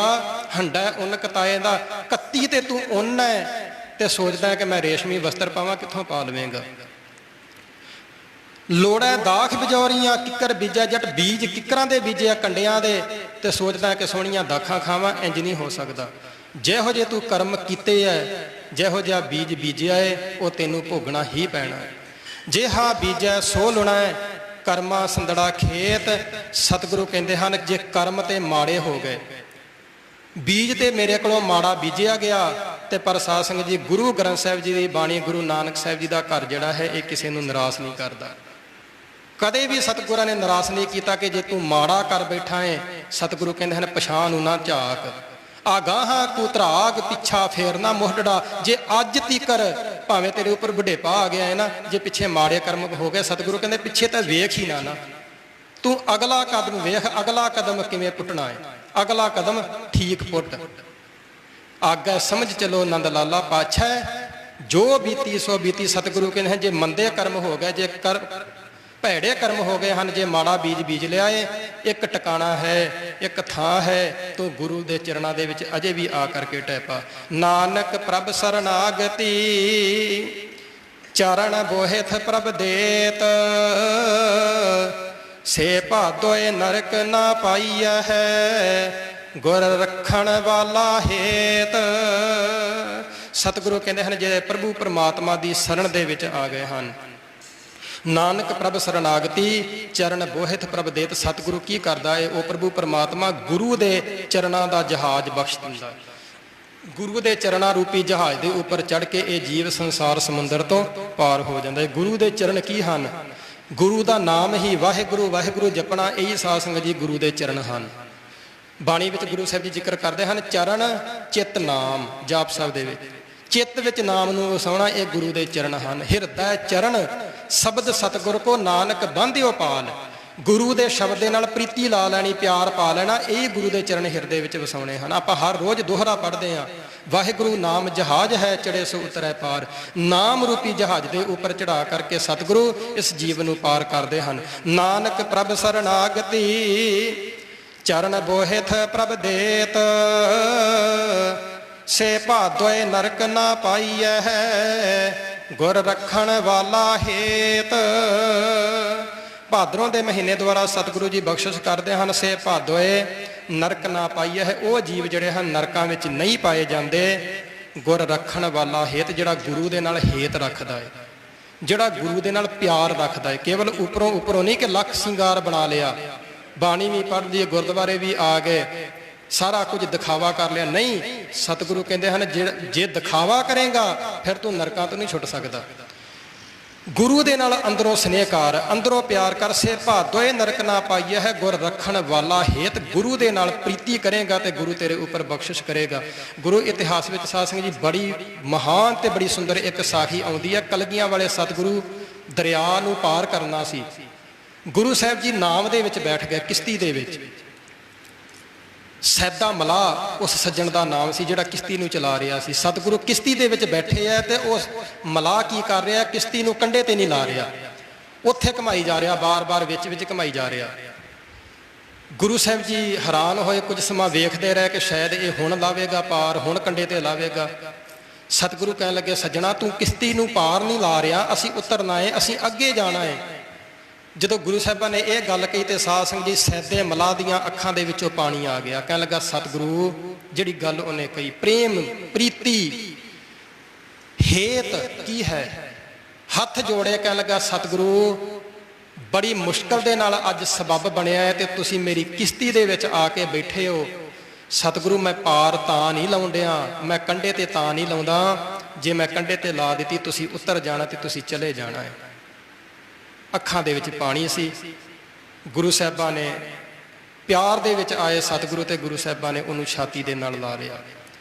ਹੰਡਾ ਉਨ ਕਤਾਏ ਦਾ, ਕੱਤੀ ਤੇ ਤੂੰ ਉਨ ਹੈ ਤੇ ਸੋਚਦਾ ਕਿ ਮੈਂ ਰੇਸ਼ਮੀ ਵਸਤਰ ਪਾਵਾਂ, ਕਿੱਥੋਂ ਪਾ ਲਵੇਂਗਾ। ਲੋੜੈ ਦਾਖ ਬਿਜੌਰੀਆਂ ਕਿੱਕਰ ਬੀਜੈ ਜੱਟ। ਬੀਜ ਕਿੱਕਰਾਂ ਦੇ ਬੀਜਿਆ ਕੰਡਿਆਂ ਦੇ, ਤੇ ਸੋਚਦਾ ਕਿ ਸੋਹਣੀਆਂ ਦਾਖਾਂ ਖਾਵਾਂ। ਇੰਜ ਨਹੀਂ ਹੋ ਸਕਦਾ। ਜਿਹੋ ਜਿਹੇ ਤੂੰ ਕਰਮ ਕੀਤੇ ਐ, ਜਿਹੋ ਜਿਹਾ ਬੀਜ ਬੀਜਿਆ ਏ, ਉਹ ਤੈਨੂੰ ਭੋਗਣਾ ਹੀ ਪੈਣਾ ਹੈ। ਜਿਹਾ ਬੀਜੈ ਸੋ ਲੁਣਾ ਹੈ, ਕਰਮਾਂ ਸੰਦੜਾ ਖੇਤ। ਸਤਿਗੁਰੂ ਕਹਿੰਦੇ ਹਨ ਜੇ ਕਰਮ ਤੇ ਮਾੜੇ ਹੋ ਗਏ, ਬੀਜ ਤੇ ਮੇਰੇ ਕੋਲੋਂ ਮਾੜਾ ਬੀਜਿਆ ਗਿਆ, ਤੇ ਪਰ ਸਾਧ ਸੰਗਤ ਜੀ ਗੁਰੂ ਗ੍ਰੰਥ ਸਾਹਿਬ ਜੀ ਦੀ ਬਾਣੀ, ਗੁਰੂ ਨਾਨਕ ਸਾਹਿਬ ਜੀ ਦਾ ਘਰ ਜਿਹੜਾ ਹੈ ਇਹ ਕਿਸੇ ਨੂੰ ਨਿਰਾਸ਼ ਨਹੀਂ ਕਰਦਾ। ਕਦੇ ਵੀ ਸਤਿਗੁਰਾਂ ਨੇ ਨਿਰਾਸ਼ ਨਹੀਂ ਕੀਤਾ ਕਿ ਜੇ ਤੂੰ ਮਾੜਾ ਕਰ ਬੈਠਾ ਏ। ਸਤਿਗੁਰੂ ਕਹਿੰਦੇ ਹਨ ਪਛਾਣ ਨੂੰ ਨਾ ਝਾਕ, ਆਗਾਹਾਂ ਕੂ ਧਰਾਗ ਪਿੱਛਾ ਫੇਰਨਾ ਮੋਹਡੜਾ। ਜੇ ਅੱਜ ਤੀਕਰ ਭਾਵੇਂ ਤੇਰੇ ਉੱਪਰ ਬੁਢੇਪਾ ਆ ਗਿਆ ਹੈ ਨਾ, ਜੇ ਪਿੱਛੇ ਮਾੜੇ ਕਰਮ ਹੋ ਗਏ, ਸਤਿਗੁਰੂ ਕਹਿੰਦੇ ਪਿੱਛੇ ਤਾਂ ਵੇਖ ਹੀ ਨਾ ਤੂੰ ਅਗਲਾ ਕਦਮ ਵੇਖ, ਅਗਲਾ ਕਦਮ ਕਿਵੇਂ ਪੁੱਟਣਾ ਹੈ, ਅਗਲਾ ਕਦਮ ਠੀਕ ਪੁੱਟ। ਆਗਾ ਸਮਝ ਚਲੋ ਨੰਦ ਲਾਲਾ ਪਾਤਸ਼ਾਹ, ਜੋ ਬੀਤੀ ਸੋ ਬੀਤੀ। ਸਤਿਗੁਰੂ ਕਹਿੰਦੇ ਜੇ ਮੰਦੇ ਕਰਮ ਹੋ ਗਏ, ਜੇ ਭੈੜੇ ਕਰਮ ਹੋ ਗਏ ਹਨ, ਜੇ ਮਾੜਾ ਬੀਜ ਬੀਜ ਲਿਆ ਏ, ਇੱਕ ਟਿਕਾਣਾ ਹੈ, ਇੱਕ ਥਾਂ ਹੈ, ਤੂੰ ਗੁਰੂ ਦੇ ਚਰਨਾਂ ਦੇ ਵਿੱਚ ਅਜੇ ਵੀ ਆ ਕਰਕੇ ਟੈਪਾ। ਨਾਨਕ ਪ੍ਰਭ ਸਰਨਾਗਤੀ ਚਰਨ ਬੋਹਿਥ ਪ੍ਰਭ ਦੇਤ। ਸੇ ਭਾਦੋਏ ਨਰਕ ਨਾ ਪਾਈਆ ਹੈ, ਗੁਰ ਰੱਖਣ ਵਾਲਾ ਹੇਤ। ਸਤਿਗੁਰੂ ਕਹਿੰਦੇ ਹਨ ਜੇ ਪ੍ਰਭੂ ਪਰਮਾਤਮਾ ਦੀ ਸ਼ਰਨ ਦੇ ਵਿੱਚ ਆ ਗਏ ਹਨ, ਨਾਨਕ ਪ੍ਰਭ ਸਰਨਾਗਤੀ ਚਰਨ ਬੋਹਿਤ ਪ੍ਰਭ ਦੇਤ। ਸਤਿਗੁਰੂ ਕੀ ਕਰਦਾ ਹੈ, ਉਹ ਪ੍ਰਭੂ ਪਰਮਾਤਮਾ ਗੁਰੂ ਦੇ ਚਰਨਾਂ ਦਾ ਜਹਾਜ਼ ਬਖਸ਼ ਦਿੰਦਾ। ਗੁਰੂ ਦੇ ਚਰਨਾਂ ਰੂਪੀ ਜਹਾਜ਼ ਦੇ ਉੱਪਰ ਚੜ੍ਹ ਕੇ ਇਹ ਜੀਵ ਸੰਸਾਰ ਸਮੁੰਦਰ ਤੋਂ ਪਾਰ ਹੋ ਜਾਂਦਾ ਹੈ। ਗੁਰੂ ਦੇ ਚਰਨ ਕੀ ਹਨ? ਗੁਰੂ ਦਾ ਨਾਮ ਹੀ ਵਾਹਿਗੁਰੂ ਵਾਹਿਗੁਰੂ ਜਪਣਾ, ਇਹੀ ਸਾਧ ਸੰਗਤ ਜੀ ਗੁਰੂ ਦੇ ਚਰਨ ਹਨ। ਬਾਣੀ ਵਿੱਚ ਗੁਰੂ ਸਾਹਿਬ ਜੀ ਜ਼ਿਕਰ ਕਰਦੇ ਹਨ ਚਰਨ ਚਿੱਤ ਨਾਮ। ਜਾਪ ਸਾਹਿਬ ਦੇ ਵਿੱਚ ਚਿੱਤ ਵਿੱਚ ਨਾਮ ਨੂੰ ਵਸਾਉਣਾ, ਇਹ ਗੁਰੂ ਦੇ ਚਰਨ ਹਨ। ਹਿਰਦੈ ਚਰਨ ਸ਼ਬਦ ਸਤਿਗੁਰ ਕੋ ਨਾਨਕ ਬੰਧਿਓ ਪਾਲ। ਗੁਰੂ ਦੇ ਸ਼ਬਦ ਦੇ ਨਾਲ ਪ੍ਰੀਤੀ ਲਾ ਲੈਣੀ, ਪਿਆਰ ਪਾ ਲੈਣਾ, ਇਹ ਗੁਰੂ ਦੇ ਚਰਨ ਹਿਰਦੇ ਵਿੱਚ ਵਸਾਉਣੇ ਹਨ। ਆਪਾਂ ਹਰ ਰੋਜ਼ ਦੋਹਰਾ ਪੜ੍ਹਦੇ ਹਾਂ, ਵਾਹਿਗੁਰੂ ਨਾਮ ਜਹਾਜ਼ ਹੈ ਚੜੇ ਸੋ ਉਤਰੈ ਪਾਰ। ਨਾਮ ਰੂਪੀ ਜਹਾਜ਼ ਦੇ ਉੱਪਰ ਚੜਾ ਕਰਕੇ ਸਤਿਗੁਰੂ ਇਸ ਜੀਵ ਨੂੰ ਪਾਰ ਕਰਦੇ ਹਨ। ਨਾਨਕ ਪ੍ਰਭ ਸਰਨਾਗਤੀ ਚਰਨ ਬੋਹਿਥ ਪ੍ਰਭ ਦੇਤ। ਸੇ ਭਾਦੋਏ ਨਰਕ ਨਾ ਪਾਈਐ ਹੈ, ਗੁਰ ਰੱਖਣ ਵਾਲਾ ਹੇਤ। ਭਾਦਰੋਂ ਦੇ ਮਹੀਨੇ ਦੁਆਰਾ ਸਤਿਗੁਰੂ ਜੀ ਬਖਸ਼ਿਸ਼ ਕਰਦੇ ਹਨ, ਸੇ ਭਾਦੋਏ ਨਰਕ ਨਾ ਪਾਈਐ ਹੈ। ਉਹ ਜੀਵ ਜਿਹੜੇ ਹਨ ਨਰਕਾਂ ਵਿੱਚ ਨਹੀਂ ਪਾਏ ਜਾਂਦੇ। ਗੁਰ ਰੱਖਣ ਵਾਲਾ ਹੇਤ, ਜਿਹੜਾ ਗੁਰੂ ਦੇ ਨਾਲ ਹੇਤ ਰੱਖਦਾ ਹੈ, ਜਿਹੜਾ ਗੁਰੂ ਦੇ ਨਾਲ ਪਿਆਰ ਰੱਖਦਾ ਹੈ। ਕੇਵਲ ਉੱਪਰੋਂ ਉੱਪਰੋਂ ਨਹੀਂ ਕਿ ਲੱਖ ਸਿੰਗਾਰ ਬਣਾ ਲਿਆ, ਬਾਣੀ ਵੀ ਪੜ੍ਹ ਲਈ, ਗੁਰਦੁਆਰੇ ਵੀ ਆ ਗਏ, ਸਾਰਾ ਕੁਝ ਦਿਖਾਵਾ ਕਰ ਲਿਆ। ਨਹੀਂ, ਸਤਿਗੁਰੂ ਕਹਿੰਦੇ ਹਨ ਜੇ ਦਿਖਾਵਾ ਕਰੇਗਾ ਫਿਰ ਤੂੰ ਨਰਕਾਂ ਤੋਂ ਨਹੀਂ ਛੁੱਟ ਸਕਦਾ। ਗੁਰੂ ਦੇ ਨਾਲ ਅੰਦਰੋਂ ਸਨੇਹ ਕਰ, ਅੰਦਰੋਂ ਪਿਆਰ ਕਰ। ਸੇ ਭਾਦੋਏ ਨਰਕ ਨਾ ਪਾਈਆ ਹੈ, ਗੁਰ ਰੱਖਣ ਵਾਲਾ ਹੇਤ। ਗੁਰੂ ਦੇ ਨਾਲ ਪ੍ਰੀਤੀ ਕਰੇਗਾ ਤੇ ਗੁਰੂ ਤੇਰੇ ਉੱਪਰ ਬਖਸ਼ਿਸ਼ ਕਰੇਗਾ। ਗੁਰੂ ਇਤਿਹਾਸ ਵਿੱਚ ਸਾਧ ਸੰਗਤ ਜੀ ਬੜੀ ਮਹਾਨ ਤੇ ਬੜੀ ਸੁੰਦਰ ਇੱਕ ਸਾਖੀ ਆਉਂਦੀ ਹੈ। ਕਲਗੀਆਂ ਵਾਲੇ ਸਤਿਗੁਰੂ ਦਰਿਆ ਨੂੰ ਪਾਰ ਕਰਨਾ ਸੀ। ਗੁਰੂ ਸਾਹਿਬ ਜੀ ਨਾਮ ਦੇ ਵਿੱਚ ਬੈਠ ਗਏ, ਕਿਸ਼ਤੀ ਦੇ ਵਿੱਚ। ਸੈਦਾ ਮਲਾਹ ਉਸ ਸੱਜਣ ਦਾ ਨਾਮ ਸੀ ਜਿਹੜਾ ਕਿਸ਼ਤੀ ਨੂੰ ਚਲਾ ਰਿਹਾ ਸੀ। ਸਤਿਗੁਰੂ ਕਿਸ਼ਤੀ ਦੇ ਵਿੱਚ ਬੈਠੇ ਆ ਤੇ ਉਸ ਮਲਾਹ ਕੀ ਕਰ ਰਿਹਾ, ਕਿਸ਼ਤੀ ਨੂੰ ਕੰਢੇ ਤੇ ਨਹੀਂ ਲਾ ਰਿਹਾ, ਉੱਥੇ ਘਮਾਈ ਜਾ ਰਿਹਾ, ਬਾਰ-ਬਾਰ ਵਿੱਚ ਵਿੱਚ ਘਮਾਈ ਜਾ ਰਿਹਾ। ਗੁਰੂ ਸਾਹਿਬ ਜੀ ਹੈਰਾਨ ਹੋਏ, ਕੁਝ ਸਮਾਂ ਵੇਖਦੇ ਰਹੇ ਕਿ ਸ਼ਾਇਦ ਇਹ ਹੁਣ ਲਾਵੇਗਾ ਪਾਰ, ਹੁਣ ਕੰਢੇ ਤੇ ਲਾਵੇਗਾ। ਸਤਿਗੁਰੂ ਕਹਿਣ ਲੱਗੇ, ਸੱਜਣਾ ਤੂੰ ਕਿਸ਼ਤੀ ਨੂੰ ਪਾਰ ਨਹੀਂ ਲਾ ਰਿਹਾ, ਅਸੀਂ ਉਤਰਨਾ ਹੈ, ਅਸੀਂ ਅੱਗੇ ਜਾਣਾ ਹੈ। ਜਦੋਂ ਗੁਰੂ ਸਾਹਿਬਾਂ ਨੇ ਇਹ ਗੱਲ ਕਹੀ ਤੇ ਸਾਧ ਸੰਗਤ ਜੀ ਸੈਦੇ ਮਲਾਹ ਦੀਆਂ ਅੱਖਾਂ ਦੇ ਵਿੱਚੋਂ ਪਾਣੀ ਆ ਗਿਆ। ਕਹਿਣ ਲੱਗਾ ਸਤਿਗੁਰੂ ਜਿਹੜੀ ਗੱਲ ਉਹਨੇ ਕਹੀ, ਪ੍ਰੇਮ ਪ੍ਰੀਤੀ ਹੇਤ ਕੀ ਹੈ। ਹੱਥ ਜੋੜੇ ਕਹਿਣ ਲੱਗਾ ਸਤਿਗੁਰੂ ਬੜੀ ਮੁਸ਼ਕਲ ਦੇ ਨਾਲ ਅੱਜ ਸਬੱਬ ਬਣਿਆ ਹੈ ਤੇ ਤੁਸੀਂ ਮੇਰੀ ਕਿਸ਼ਤੀ ਦੇ ਵਿੱਚ ਆ ਕੇ ਬੈਠੇ ਹੋ। ਸਤਿਗੁਰੂ ਮੈਂ ਪਾਰ ਤਾਂ ਨਹੀਂ ਲਾਉਣ ਡਿਆ, ਮੈਂ ਕੰਢੇ ਤੇ ਤਾਂ ਨਹੀਂ ਲਾਉਂਦਾ, ਜੇ ਮੈਂ ਕੰਢੇ ਤੇ ਲਾ ਦਿੱਤੀ ਤੁਸੀਂ ਉਤਰ ਜਾਣਾ ਤੇ ਤੁਸੀਂ ਚਲੇ ਜਾਣਾ ਹੈ। ਅੱਖਾਂ ਦੇ ਵਿੱਚ ਪਾਣੀ ਸੀ। ਗੁਰੂ ਸਾਹਿਬਾਂ ਨੇ ਪਿਆਰ ਦੇ ਵਿੱਚ ਆਏ ਸਤਿਗੁਰੂ ਤੇ ਗੁਰੂ ਸਾਹਿਬਾਂ ਨੇ ਉਹਨੂੰ ਛਾਤੀ ਦੇ ਨਾਲ ਲਾ ਲਿਆ।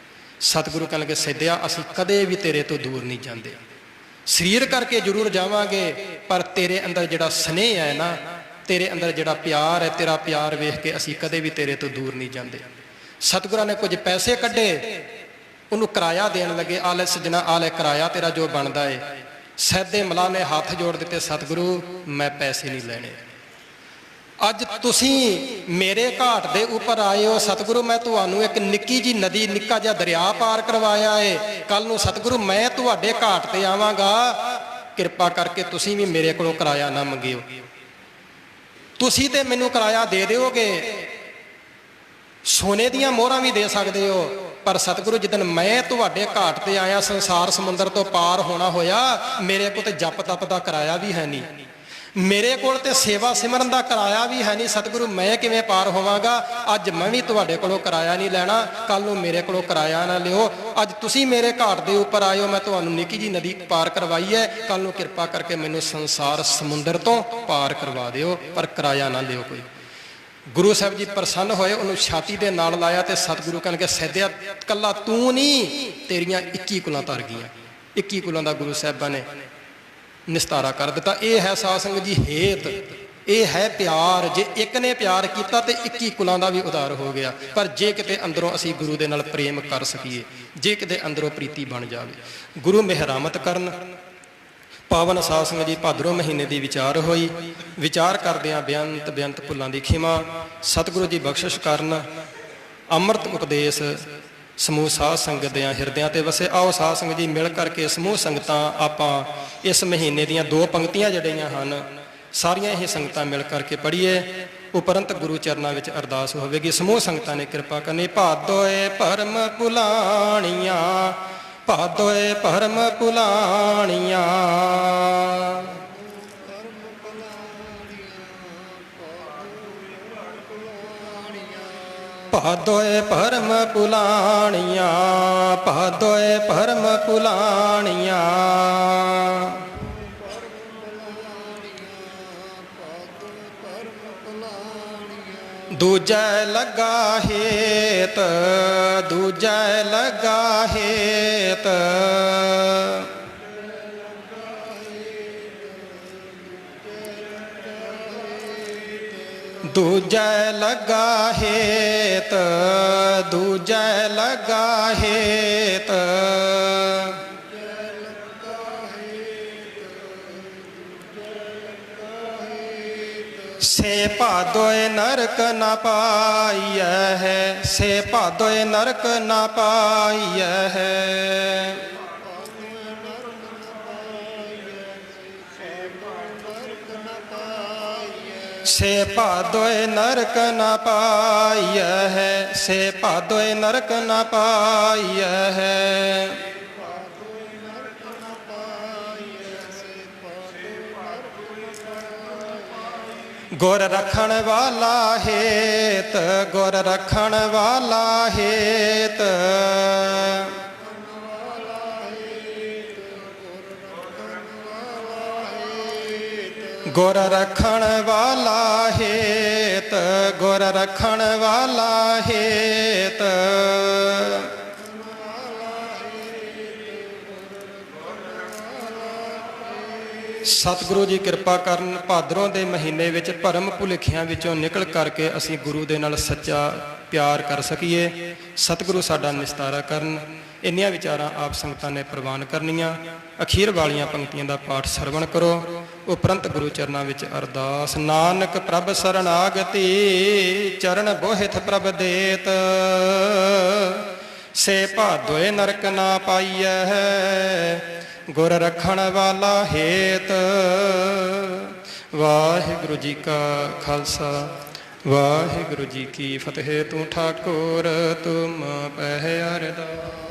ਸਤਿਗੁਰੂ ਕਹਿਣ ਲੱਗੇ ਸੈਦਿਆ ਅਸੀਂ ਕਦੇ ਵੀ ਤੇਰੇ ਤੋਂ ਦੂਰ ਨਹੀਂ ਜਾਂਦੇ, ਸਰੀਰ ਕਰਕੇ ਜ਼ਰੂਰ ਜਾਵਾਂਗੇ ਪਰ ਤੇਰੇ ਅੰਦਰ ਜਿਹੜਾ ਸਨੇਹ ਹੈ ਨਾ, ਤੇਰੇ ਅੰਦਰ ਜਿਹੜਾ ਪਿਆਰ ਹੈ, ਤੇਰਾ ਪਿਆਰ ਵੇਖ ਕੇ ਅਸੀਂ ਕਦੇ ਵੀ ਤੇਰੇ ਤੋਂ ਦੂਰ ਨਹੀਂ ਜਾਂਦੇ। ਸਤਿਗੁਰਾਂ ਨੇ ਕੁਝ ਪੈਸੇ ਕੱਢੇ, ਉਹਨੂੰ ਕਿਰਾਇਆ ਦੇਣ ਲੱਗੇ, ਆ ਲੈ ਸੱਜਣਾ ਆ ਲੈ ਕਿਰਾਇਆ ਤੇਰਾ ਜੋ ਬਣਦਾ ਹੈ। ਸੈਦੇ ਮਲਾਹ ਨੇ ਹੱਥ ਜੋੜ ਦਿੱਤੇ, ਸਤਿਗੁਰੂ ਮੈਂ ਪੈਸੇ ਨਹੀਂ ਲੈਣੇ, ਅੱਜ ਤੁਸੀਂ ਮੇਰੇ ਘਾਟ ਦੇ ਉੱਪਰ ਆਏ ਹੋ, ਸਤਿਗੁਰੂ ਮੈਂ ਤੁਹਾਨੂੰ ਇੱਕ ਨਿੱਕੀ ਜੀ ਨਦੀ, ਨਿੱਕਾ ਜਿਹਾ ਦਰਿਆ ਪਾਰ ਕਰਵਾਇਆ ਏ, ਕੱਲ ਨੂੰ ਸਤਿਗੁਰੂ ਮੈਂ ਤੁਹਾਡੇ ਘਾਟ ਤੇ ਆਵਾਂਗਾ ਕਿਰਪਾ ਕਰਕੇ ਤੁਸੀਂ ਵੀ ਮੇਰੇ ਕੋਲੋਂ ਕਿਰਾਇਆ ਨਾ ਮੰਗਿਓ। ਤੁਸੀਂ ਤੇ ਮੈਨੂੰ ਕਿਰਾਇਆ ਦੇ ਦਿਓਗੇ, ਸੋਨੇ ਦੀਆਂ ਮੋਹਰਾਂ ਵੀ ਦੇ ਸਕਦੇ ਹੋ, ਪਰ ਸਤਿਗੁਰੂ ਜਿੱਦਣ ਮੈਂ ਤੁਹਾਡੇ ਘਾਟ ਤੇ ਆਇਆ, ਸੰਸਾਰ ਸਮੁੰਦਰ ਤੋਂ ਪਾਰ ਹੋਣਾ ਹੋਇਆ, ਮੇਰੇ ਕੋਲ ਤੇ ਜਪ ਤਪ ਦਾ ਕਿਰਾਇਆ ਵੀ ਹੈ ਨਹੀਂ, ਮੇਰੇ ਕੋਲ ਤੇ ਸੇਵਾ ਸਿਮਰਨ ਦਾ ਕਿਰਾਇਆ ਵੀ ਹੈ ਨਹੀਂ। ਸਤਿਗੁਰੂ ਮੈਂ ਕਿਵੇਂ ਪਾਰ ਹੋਵਾਂਗਾ? ਅੱਜ ਮੈਂ ਵੀ ਤੁਹਾਡੇ ਕੋਲੋਂ ਕਿਰਾਇਆ ਨਹੀਂ ਲੈਣਾ, ਕੱਲ ਨੂੰ ਮੇਰੇ ਕੋਲੋਂ ਕਿਰਾਇਆ ਨਾ ਲਿਓ। ਅੱਜ ਤੁਸੀਂ ਮੇਰੇ ਘਾਟ ਦੇ ਉੱਪਰ ਆਇਓ, ਮੈਂ ਤੁਹਾਨੂੰ ਨਿੱਕੀ ਜੀ ਨਦੀ ਪਾਰ ਕਰਵਾਈ ਹੈ, ਕੱਲ ਨੂੰ ਕਿਰਪਾ ਕਰਕੇ ਮੈਨੂੰ ਸੰਸਾਰ ਸਮੁੰਦਰ ਤੋਂ ਪਾਰ ਕਰਵਾ ਦਿਓ, ਪਰ ਕਿਰਾਇਆ ਨਾ ਲਿਓ ਕੋਈ। ਗੁਰੂ ਸਾਹਿਬ ਜੀ ਪ੍ਰਸੰਨ ਹੋਏ, ਉਹਨੂੰ ਛਾਤੀ ਦੇ ਨਾਲ ਲਾਇਆ ਤੇ ਸਤਿਗੁਰੂ ਕਹਿਣਗੇ ਸੈਦਿਆ ਕੱਲਾ ਤੂੰ ਨਹੀਂ, ਤੇਰੀਆਂ 21 ਕੁਲਾਂ ਤਰ ਗਈਆਂ। 21 ਕੁਲਾਂ ਦਾ ਗੁਰੂ ਸਾਹਿਬਾਂ ਨੇ ਨਿਸਤਾਰਾ ਕਰ ਦਿੱਤਾ। ਇਹ ਹੈ ਸਾਧ ਸੰਗਤ ਜੀ ਹੇਤ, ਇਹ ਹੈ ਪਿਆਰ। ਜੇ ਇੱਕ ਨੇ ਪਿਆਰ ਕੀਤਾ ਤੇ 21 ਕੁਲਾਂ ਦਾ ਵੀ ਉਧਾਰ ਹੋ ਗਿਆ। ਪਰ ਜੇ ਕਿਤੇ ਅੰਦਰੋਂ ਅਸੀਂ ਗੁਰੂ ਦੇ ਨਾਲ ਪ੍ਰੇਮ ਕਰ ਸਕੀਏ, ਜੇ ਕਿਤੇ ਅੰਦਰੋਂ ਪ੍ਰੀਤੀ ਬਣ ਜਾਵੇ, ਗੁਰੂ ਮਿਹਰਾਮਤ ਕਰਨ। ਪਾਵਨ ਸਾਧ ਸੰਗਤ ਜੀ ਭਾਦਰੋਂ ਮਹੀਨੇ ਦੀ ਵਿਚਾਰ ਹੋਈ, ਵਿਚਾਰ ਕਰਦਿਆਂ ਬੇਅੰਤ ਭੁੱਲਾਂ ਦੀ ਖਿਮਾ, ਸਤਿਗੁਰੂ ਜੀ ਬਖਸ਼ਿਸ਼ ਕਰਨ। ਅੰਮ੍ਰਿਤ ਉਪਦੇਸ਼ ਸਮੂਹ ਸਾਧ ਸੰਗਤ ਦਿਆਂ ਹਿਰਦਿਆਂ ਤੇ ਵਸੇ। ਆਓ ਸਾਧ ਸੰਗਤ ਜੀ ਮਿਲ ਕਰਕੇ ਸਮੂਹ ਸੰਗਤਾਂ ਆਪਾਂ ਇਸ ਮਹੀਨੇ ਦੀਆਂ 2 ਪੰਕਤੀਆਂ ਜਿਹੜੀਆਂ ਹਨ ਸਾਰੀਆਂ ਇਹ ਸੰਗਤਾਂ ਮਿਲ ਕਰਕੇ ਪੜ੍ਹੀਏ। ਉਪਰੰਤ ਗੁਰੂ ਚਰਨਾਂ ਵਿੱਚ ਅਰਦਾਸ ਹੋਵੇਗੀ। ਸਮੂਹ ਸੰਗਤਾਂ ਨੇ ਕਿਰਪਾ ਕਰਨੀ। ਭਾਦੋਏ ਭਰਮ ਭੁਲਾਣੀਆਂ, ਭਾਦੋਏ ਭਰਮ ਭੁਲਾਣੀਆਂ, ਭਾਦੋਏ ਭਰਮ ਭੁਲਾਣੀਆਂ, ਭਾਦੋਏ ਭਰਮ ਭੁਲਾਣੀਆਂ। ਦੂਜੈ ਲੱਗਾ ਹੇਤ, ਦੂਜੈ ਲੱਗਾ ਹੇਤ, ਦੂਜੈ ਲੱਗਾ ਹੇਤ, ਦੂਜੈ ਲੱਗਾ ਹੇਤ। ਸੇ ਭਾਦੋਏ ਨਰਕ ਨਾ ਪਾਈਐ ਹੈ, ਸੇ ਭਾਦੋਏ ਨਰਕ ਨਾ ਪਾਈਐ ਹੈ। ਸੇ ਭਾਦੋਏ ਨਰਕ ਨਾ ਪਾਈਐ ਹੈ, ਸੇ ਭਾਦੋਏ ਨਰਕ ਨਾ ਪਾਈਐ ਹੈ। ਗੁਰ ਰੱਖਣ ਵਾਲਾ ਹੇਤ, ਗੁਰ ਰੱਖਣ ਵਾਲਾ ਹੇਤ, ਗੁਰ ਰੱਖਣ ਵਾਲਾ ਹੇਤ, ਗੁਰ ਰੱਖਣ ਵਾਲਾ ਹੇਤ। ਸਤਿਗੁਰੂ ਜੀ ਕਿਰਪਾ ਕਰਨ। ਭਾਦਰੋਂ ਦੇ ਮਹੀਨੇ ਵਿੱਚ ਭਰਮ ਭੁਲੇਖਿਆਂ ਵਿੱਚੋਂ ਨਿਕਲ ਕਰਕੇ ਅਸੀਂ ਗੁਰੂ ਦੇ ਨਾਲ ਸੱਚਾ ਪਿਆਰ ਕਰ ਸਕੀਏ। ਸਤਿਗੁਰੂ ਸਾਡਾ ਨਿਸਤਾਰਾ ਕਰਨ। ਇੰਨੀਆਂ ਵਿਚਾਰਾਂ ਆਪ ਸੰਗਤਾਂ ਨੇ ਪ੍ਰਵਾਨ ਕਰਨੀਆਂ। ਅਖੀਰ ਵਾਲੀਆਂ ਪੰਕਤੀਆਂ ਦਾ ਪਾਠ ਸਰਵਣ ਕਰੋ। ਉਪਰੰਤ ਗੁਰੂ ਚਰਨਾਂ ਵਿੱਚ ਅਰਦਾਸ। ਨਾਨਕ ਪ੍ਰਭ ਸਰਣਾਗਤੀ, ਚਰਨ ਬੋਹਿਥ ਪ੍ਰਭ ਦੇਤ, ਸੇ ਭਾਦੋਏ ਨਰਕ ਨਾ ਪਾਈਐ, ਗੁਰ ਰੱਖਣ ਵਾਲਾ ਹੇਤ। ਵਾਹਿਗੁਰੂ ਜੀ ਕਾ ਖਾਲਸਾ, ਵਾਹਿਗੁਰੂ ਜੀ ਕੀ ਫਤਿਹ। ਤੂੰ ਠਾਕੁਰ ਤੁਮ ਪਹਿ ਅਰਦਾਸ।